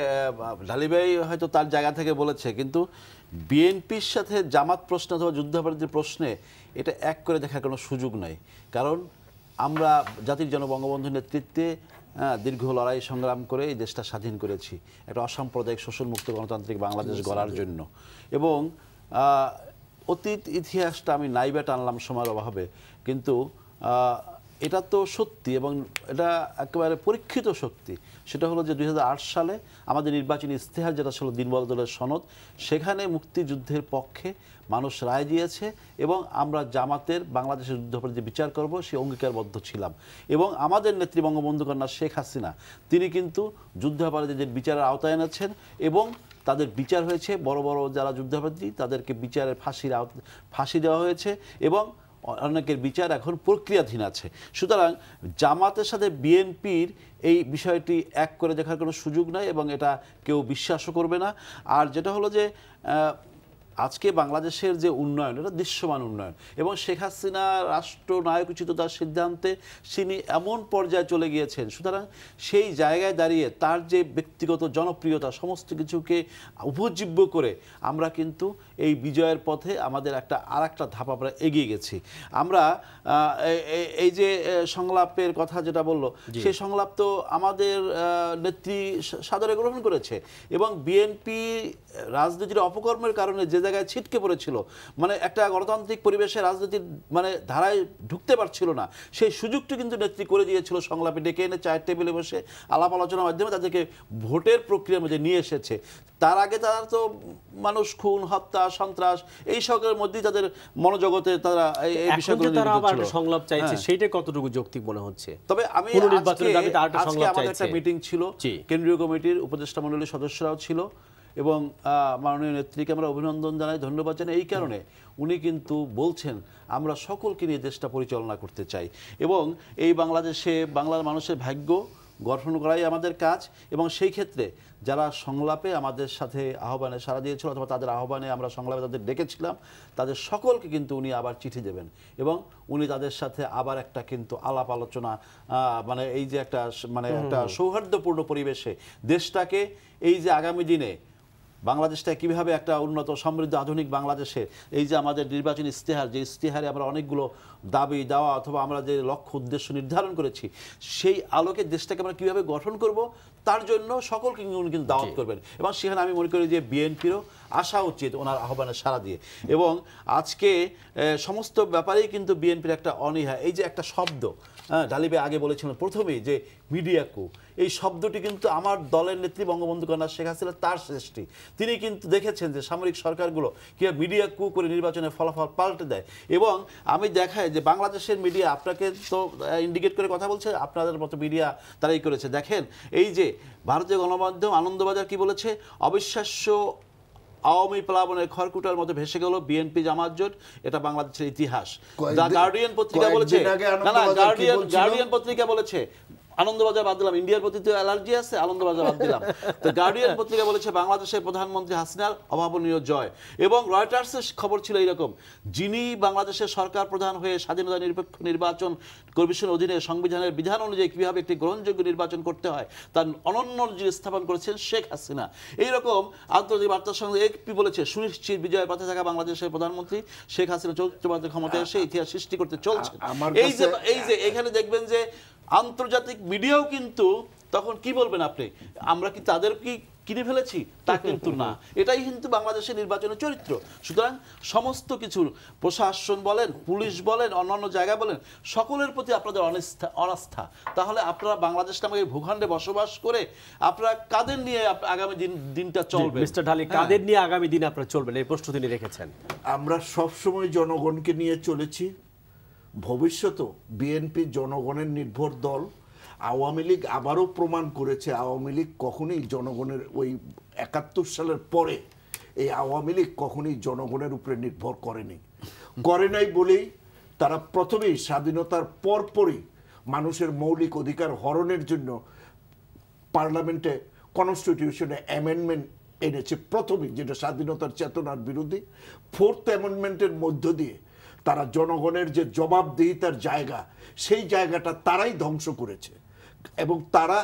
ঢালি ভাই হয়তো তার জায়গা থেকে বলেছে, কিন্তু বিএনপির সাথে জামাত প্রশ্ন অথবা যুদ্ধাপরাধীর প্রশ্নে এটা এক করে দেখার কোনো সুযোগ নাই। কারণ আমরা জাতির জনক বঙ্গবন্ধুর নেতৃত্বে দীর্ঘ লড়াই সংগ্রাম করে এই দেশটা স্বাধীন করেছি একটা অসাম্প্রদায়িক শোষণমুক্ত গণতান্ত্রিক বাংলাদেশ গড়ার জন্য। এবং অতীত ইতিহাসটা আমি নাইবা টানলাম সময়ের অভাবে, কিন্তু এটা তো সত্যি এবং এটা একেবারে পরীক্ষিত সত্যি। সেটা হলো যে 2008 সালে আমাদের নির্বাচনী ইস্তেহার, যেটা ছিল দিনবদলের সনদ, সেখানে মুক্তিযুদ্ধের পক্ষে মানুষ রায় দিয়েছে এবং আমরা জামাতের বাংলাদেশের যুদ্ধাপরাধী বিচার করব সে অঙ্গীকারবদ্ধ ছিলাম। এবং আমাদের নেত্রী বঙ্গবন্ধু কন্যা শেখ হাসিনা, তিনি কিন্তু যুদ্ধাপরাধীদের বিচারের আওতায় এনেছেন এবং তাদের বিচার হয়েছে। বড় বড় যারা যুদ্ধাপরাধী তাদেরকে বিচারের ফাঁসি দেওয়া হয়েছে এবং অনেকের বিচার এখন প্রক্রিয়াধীন আছে। সুতরাং জামাতের সাথে বিএনপির এই বিষয়টি এক করে দেখার কোনো সুযোগ নাই এবং এটা কেউ বিশ্বাসও করবে না। আর যেটা হলো যে আজকে বাংলাদেশের যে উন্নয়ন, এটা দৃশ্যমান উন্নয়ন এবং শেখ হাসিনা রাষ্ট্রনায়কোচিত তার সিদ্ধান্তে তিনি এমন পর্যায়ে চলে গিয়েছেন। সুতরাং সেই জায়গায় দাঁড়িয়ে তার যে ব্যক্তিগত জনপ্রিয়তা সমস্ত কিছুকে উপজীব্য করে আমরা কিন্তু এই বিজয়ের পথে আমাদের আর একটা ধাপ আমরা এগিয়ে গেছি। আমরা এই যে সংলাপের কথা যেটা বললো, সেই সংলাপ তো আমাদের নেত্রী সাদরে গ্রহণ করেছে এবং বিএনপি রাজনীতির অপকর্মের কারণে যে জায়গায় ছিটকে পড়েছিল, মানে একটা গণতান্ত্রিক পরিবেশে রাজনীতির মানে ধারায় ঢুকতে পারছিল না, সেই সুযোগটি কিন্তু নেত্রী করে দিয়েছিল সংলাপে ডেকে এনে চায়ের টেবিলে বসে আলাপ আলোচনার মাধ্যমে তাদেরকে ভোটের প্রক্রিয়ার মধ্যে নিয়ে এসেছে। তার আগে তারা তো মানুষ খুন, হত্যা, সন্ত্রাস এই সকলের মধ্যেই তাদের মনোজগতে তারা এই বিষয়গুলো সংলাপ চাইছে, সেইটা কতটুকু যৌক্তিক মনে হচ্ছে? তবে আমি আজকে আমাদের একটা মিটিং ছিল, কেন্দ্রীয় কমিটির উপদেষ্টা মণ্ডলীর সদস্যরাও ছিল এবং মাননীয় নেত্রীকে আমরা অভিনন্দন জানাই, ধন্যবাদ জানাই এই কারণে উনি কিন্তু বলছেন আমরা সকলকে নিয়ে দেশটা পরিচালনা করতে চাই এবং এই বাংলাদেশে বাংলার মানুষের ভাগ্য গঠন করাই আমাদের কাজ এবং সেই ক্ষেত্রে যারা সংলাপে আমাদের সাথে আহ্বানে সাড়া দিয়েছিল অথবা তাদের আহ্বানে আমরা সংলাপে তাদের ডেকেছিলাম তাদের সকলকে কিন্তু উনি আবার চিঠি দেবেন এবং উনি তাদের সাথে আবার একটা কিন্তু আলাপ আলোচনা মানে এই যে একটা মানে একটা সৌহার্দ্যপূর্ণ পরিবেশে দেশটাকে এই যে আগামী দিনে বাংলাদেশটা কিভাবে একটা উন্নত সমৃদ্ধ আধুনিক বাংলাদেশে এই যে আমাদের নির্বাচনী ইশতেহার, যে ইশতেহারে আমরা অনেকগুলো দাবি দেওয়া অথবা আমরা যে লক্ষ্য উদ্দেশ্য নির্ধারণ করেছি সেই আলোকে দেশটাকে আমরা কিভাবে গঠন করব তার জন্য সকলকে উনি কিন্তু দাওয়াত করবেন এবং সেখানে আমি মনে করি যে বিএনপিরও আসা উচিত ওনার আহ্বানে সাড়া দিয়ে এবং আজকে সমস্ত ব্যাপারেই কিন্তু বিএনপির একটা অনীহা। এই যে একটা শব্দ ডালিবে আগে বলেছিলেন প্রথমেই যে মিডিয়া কু, এই শব্দটি কিন্তু আমার দলের নেত্রী বঙ্গবন্ধু কন্যা শেখ হাসিনা তার সৃষ্টি। তিনি কিন্তু দেখেছেন যে সামরিক সরকারগুলো কীভাবে মিডিয়া কু করে নির্বাচনের ফলাফল পাল্টে দেয় এবং আমি দেখাই যে বাংলাদেশের মিডিয়া আপনাকে তো ইন্ডিকেট করে কথা বলছে, আপনাদের মতো মিডিয়া তারাই করেছে। দেখেন এই যে ভারতীয় গণমাধ্যম আনন্দবাজার কি বলেছে, অবিশ্বাস্য আওয়ামী প্লাবনের খড়কুটার মধ্যে ভেসে গেল বিএনপি জামাত জোট, এটা বাংলাদেশের ইতিহাস। দ্য গার্ডিয়ান পত্রিকা বলেছে, গার্ডিয়ান পত্রিকা বলেছে, আনন্দবাজার বাদ দিলাম, ইন্ডিয়ার প্রতি তো অ্যালার্জি আছে, আনন্দবাজার বাদ দিলাম, তো গার্ডিয়ান পত্রিকা বলেছে বাংলাদেশের প্রধানমন্ত্রী হাসিনার অভাবনীয় জয় এবং রয়টার্সের খবর ছিল এইরকম, যিনি বাংলাদেশের সরকার প্রধান হয়ে স্বাধীনতা নিরপেক্ষ নির্বাচন কমিশনের অধীনে সংবিধানের বিধান অনুযায়ী কীভাবে একটি গ্রহণযোগ্য নির্বাচন করতে হয় তার অনন্য নজির স্থাপন করেছেন শেখ হাসিনা। এইরকম আন্তর্জাতিক বার্তার সঙ্গে এপি বলেছে সুনিশ্চিত বিজয়ের পথে থাকা বাংলাদেশের প্রধানমন্ত্রী শেখ হাসিনা চৌদ্দবাদের ক্ষমতায় এসে ইতিহাস সৃষ্টি করতে চলছে। এই যে এখানে দেখবেন যে আন্তর্জাতিক মিডিয়াও কিন্তু তখন কি বলবেন আপনি, আমরা কি তাদের কি কিনে ফেলেছি তা কিন্তু না, এটাই কিন্তু বাংলাদেশের নির্বাচনের চরিত্র। সুতরাং সমস্ত কিছুর প্রশাসন বলেন, পুলিশ বলেন, অন্যান্য জায়গা বলেন, সকলের প্রতি আপনাদের অনাস্থা, তাহলে আপনারা বাংলাদেশ নামক এই ভূখণ্ডে বসবাস করে আপনারা কাদের নিয়ে আগামী দিনটা চলবে? মিস্টার ঢালী, কাদের নিয়ে আগামী দিন আপনারা চলবেন এই প্রশ্ন তিনি রেখেছেন। আমরা সবসময় জনগণকে নিয়ে চলেছি, ভবিষ্যতেও বিএনপি জনগণের নির্ভর দল। আওয়ামী লীগ আবারও প্রমাণ করেছে আওয়ামী লীগ কখনোই জনগণের ওই ৭১ সালের পরে এই আওয়ামী লীগ কখনোই জনগণের উপরে নির্ভর করে নাই বলেই তারা প্রথমেই স্বাধীনতার পরপরই মানুষের মৌলিক অধিকার হরণের জন্য পার্লামেন্টে কনস্টিটিউশনে অ্যামেন্ডমেন্ট এনেছে প্রথমেই, যেটা স্বাধীনতার চেতনার বিরোধী। 4th অ্যামেন্ডমেন্টের মধ্য দিয়ে তারা জনগণের যে জবাবদিহিতার জায়গা সেই জায়গাটা তারাই ধ্বংস করেছে এবং তারা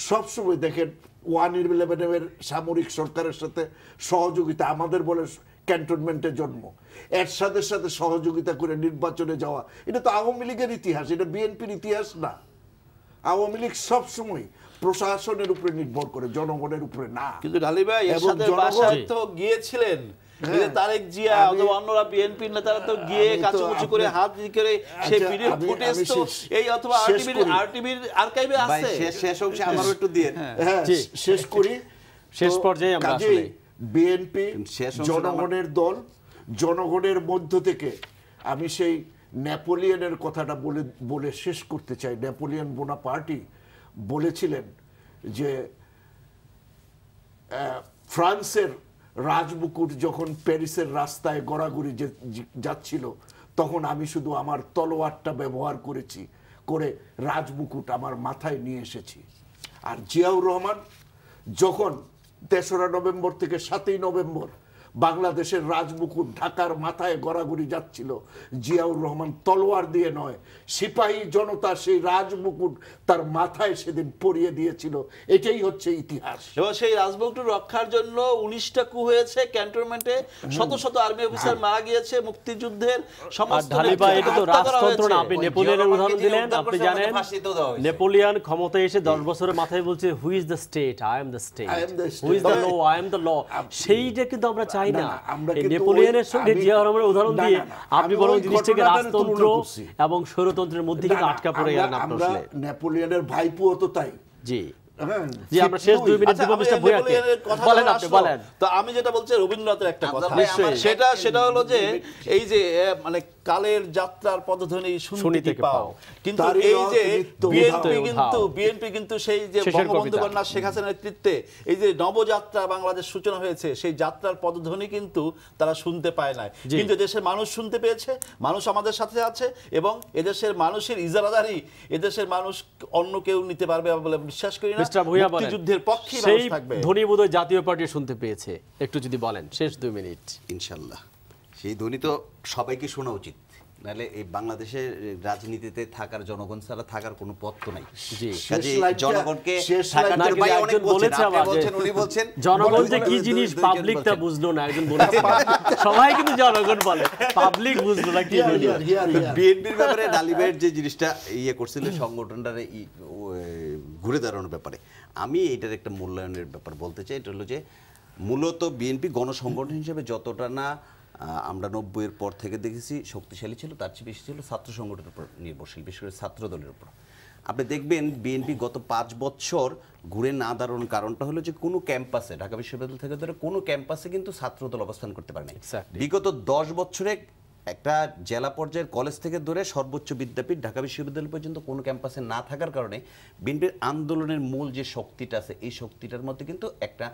সবসময় দেখেন 111 সামরিক সরকারের সাথে সহযোগিতা, আমাদের বলে ক্যান্টনমেন্টের জন্ম, এর সাথে সাথে সহযোগিতা করে নির্বাচনে যাওয়া, এটা তো আওয়ামী লীগের ইতিহাস, এটা বিএনপির ইতিহাস না। আওয়ামী লীগ সবসময় প্রশাসনের উপরে নির্ভর করে, জনগণের উপরে না। কিন্তু ঢালী ভাই এরশাদের বাসায় তো গিয়েছিলেন তারেক জিয়া অথবা অন্যরা বিএনপির নেতারা তো গিয়ে কাচুকুচু করে হাত করে সেই ভিডিও ফুটেজ তো এই অথবা আরটিভির আর্কাইভে আছে। শেষ অংশে আমারও একটু দিয়ে শেষ করি, শেষ পর্যায়ে আমরা আসলে বিএনপি জনগণের দল, জনগণের মধ্য থেকে আমি সেই নেপোলিয়নের কথাটা বলে শেষ করতে চাই। নেপোলিয়ন বোনাপার্টি বলেছিলেন যে ফ্রান্সের রাজমুকুট যখন প্যারিসের রাস্তায় গড়াগড়ি যাচ্ছিল তখন আমি শুধু আমার তলোয়ারটা ব্যবহার করে রাজমুকুট আমার মাথায় নিয়ে এসেছি। আর জিয়াউর রহমান যখন ৩রা নভেম্বর থেকে ৭ই নভেম্বর বাংলাদেশের রাজমুকুট ঢাকার মাথায় গড়াগড়ি যাচ্ছিল, জিয়াউর রহমান তলোয়ার দিয়ে নয়, সিপাহী জনতা সেই রাজমুকুট তার মাথায় সেদিন পরিয়ে দিয়েছিল। এটাই হচ্ছে ইতিহাস। এবং সেই রাজমুকুট রক্ষার জন্য 19টা কু হয়েছে ক্যান্টনমেন্টে, শত শত আর্মি অফিসার মারা গিয়েছে, মুক্তিযুদ্ধের সমস্ত। এটা তো রাজতন্ত্র না, আপনি নেপোলিয়নের উদাহরণ দিলেন। আপনি জানেন নেপোলিয়ন ক্ষমতায় এসে 10 বছরের মাথায় বলছে who is the state, I am the state, who is the law, I am the law. সেইটা কিন্তু আমরা তাই না, আমরা এই কিন্তু নেপোলিয়নের সঙ্গে জিয়াউর রহমানের উদাহরণ দিয়ে আপনি বরং জিনিসটাকে ঘটনাটার রাজতন্ত্র তুলনা করছি। এবং স্বৈরতন্ত্রের মধ্যে কিন্তু আটকা পড়ে গেলেন আপনার আমরা আসলে। নেপোলিয়নের ভাইপো তো তাই। জি হ্যাঁ, জি, আমরা শেষ 2 মিনিট আচ্ছা, দিব আমি মিস্টার ভুঁইয়াকে। নেপোলিয়নের কথা বলেন যখন আপনি আসলো, বলেন। তো আমি যেটা বলছি রবীন্দ্রনাথের একটা কথা, নিশ্চয়ই। সেটা হলো যে এই যে মানে কালের যাত্রার পদধ্বনি শুনতে শুনিতে কি পাও, কিন্তু তারই এই যে রথ বিএনপি কিন্তু সেই যে শেষের বঙ্গবন্ধু কবিতা। কন্যা শেখ হাসিনার নেতৃত্বে এই যে নবযাত্রা বাংলাদেশ সূচনা হয়েছে, সেই যাত্রার পদধ্বনি কিন্তু তারা শুনতে পায় নাই, জি। কিন্তু দেশের মানুষ শুনতে পেয়েছে, মানুষ আমাদের সাথে আছে, এবং এদেশের মানুষের ইজারাদারি এদেশের মানুষ অন্য কেউ নিতে পারবে বলে বিশ্বাস করি না। মিস্টার ভুঁইয়া বলেন, মুক্তিযুদ্ধের পক্ষে সেই মানুষ থাকবে। ধ্বনি বোধহয় জাতীয় পার্টি শুনতে পেয়েছে, একটু যদি বলেন শেষ 2 মিনিট। ইনশাল্লাহ সেই ধ্বনি তো সবাইকে শোনা উচিত, নাহলে এই বাংলাদেশের রাজনীতিতে থাকার জনগণ ছাড়া থাকার কোনো পথ তো নাই। জি। কাজেই লাইনটা- জনগণকে শেষ থাকার লাইনটা- জন্য ভাই একজন অনেক বলেছে বলছেন, আবার আপনি যে বলছেন, উনি বলছেন, জনগণ যে কি দুই- জিনিস দুই- পাবলিক তা বলছেন। বুঝলো না, একজন বলেছে। সবাই কিন্তু জনগণ বলে, পাবলিক বুঝলো না কি জিনিস। বিএনপির ব্যাপারে ডালিবের যে জিনিসটা ইয়ে করছিল সংগঠনটার ঘুরে দাঁড়ানোর ব্যাপারে, আমি এটার একটা মূল্যায়নের ব্যাপার বলতে চাই। এটা হলো যে মূলত বিএনপি গণসংগঠন হিসেবে যতটা না আমরা 90-এর পর থেকে দেখেছি শক্তিশালী ছিল, তার চেয়ে বেশি ছিল ছাত্র সংগঠনের উপর নির্ভরশীল, বিশেষ করে ছাত্র দলের উপর। আপনি দেখবেন বিএনপি গত 5 বছর ঘুরে না দাঁড়ানোর কারণটা হলো যে কোনো ক্যাম্পাসে, ঢাকা বিশ্ববিদ্যালয় থেকে ধরে কোনো ক্যাম্পাসে কিন্তু ছাত্রদল অবস্থান করতে পারে না। Exactly. বিগত 10 বছরে একটা জেলা পর্যায়ের কলেজ থেকে ধরে সর্বোচ্চ বিদ্যাপীঠ ঢাকা বিশ্ববিদ্যালয় পর্যন্ত কোনো ক্যাম্পাসে না থাকার কারণে বিএনপির আন্দোলনের মূল যে শক্তিটা আছে, এই শক্তিটার মধ্যে কিন্তু একটা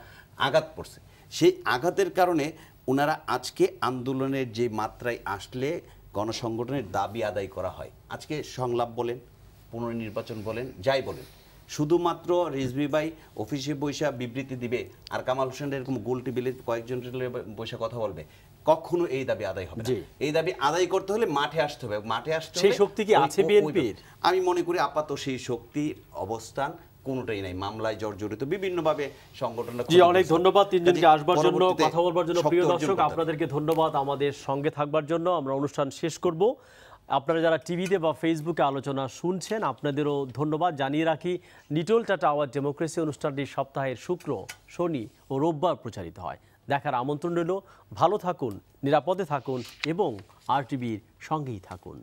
আঘাত পড়ছে। সেই আঘাতের কারণে ওনারা আজকে আন্দোলনের যে মাত্রায় আসলে গণসংগঠনের দাবি আদায় করা হয়, আজকে সংলাপ বলেন, পুনর্নির্বাচন বলেন, যাই বলেন, শুধুমাত্র রিজভী ভাই অফিসে বৈশা বিবৃতি দিবে আর কামাল হোসেন এরকম গোল টেবিলে কয়েকজন বৈশা কথা বলবে, কখনো এই দাবি আদায় হবে না। জি। এই দাবি আদায় করতে হলে মাঠে আসতে হবে, মাঠে আসতে সেই হবে। শক্তি কি আছে বিএনপির? আমি মনে করি আপাতত সেই শক্তির অবস্থান কোনোটাই নাই, মামলায় জর্জরিত বিভিন্নভাবে সংগঠনটা। জি, অনেক ধন্যবাদ তিনজনকে আসবার জন্য, পরবর্তীতে কথা বলবার জন্য। শক্তি প্রিয় অর্জন দর্শক, করতে হবে। আপনাদেরকে ধন্যবাদ আমাদের সঙ্গে থাকবার জন্য। আমরা অনুষ্ঠান শেষ করব। আপনারা যারা টিভিতে বা ফেসবুকে আলোচনা শুনছেন, আপনাদেরও ধন্যবাদ জানিয়ে রাখি, লিটল টাটা আওয়ার ডেমোক্রেসি অনুষ্ঠানটি সপ্তাহের শুক্র, শনি ও রোববার প্রচারিত হয়। দেখার আমন্ত্রণ রইল। ভালো থাকুন, নিরাপদে থাকুন এবং RTVর সঙ্গেই থাকুন।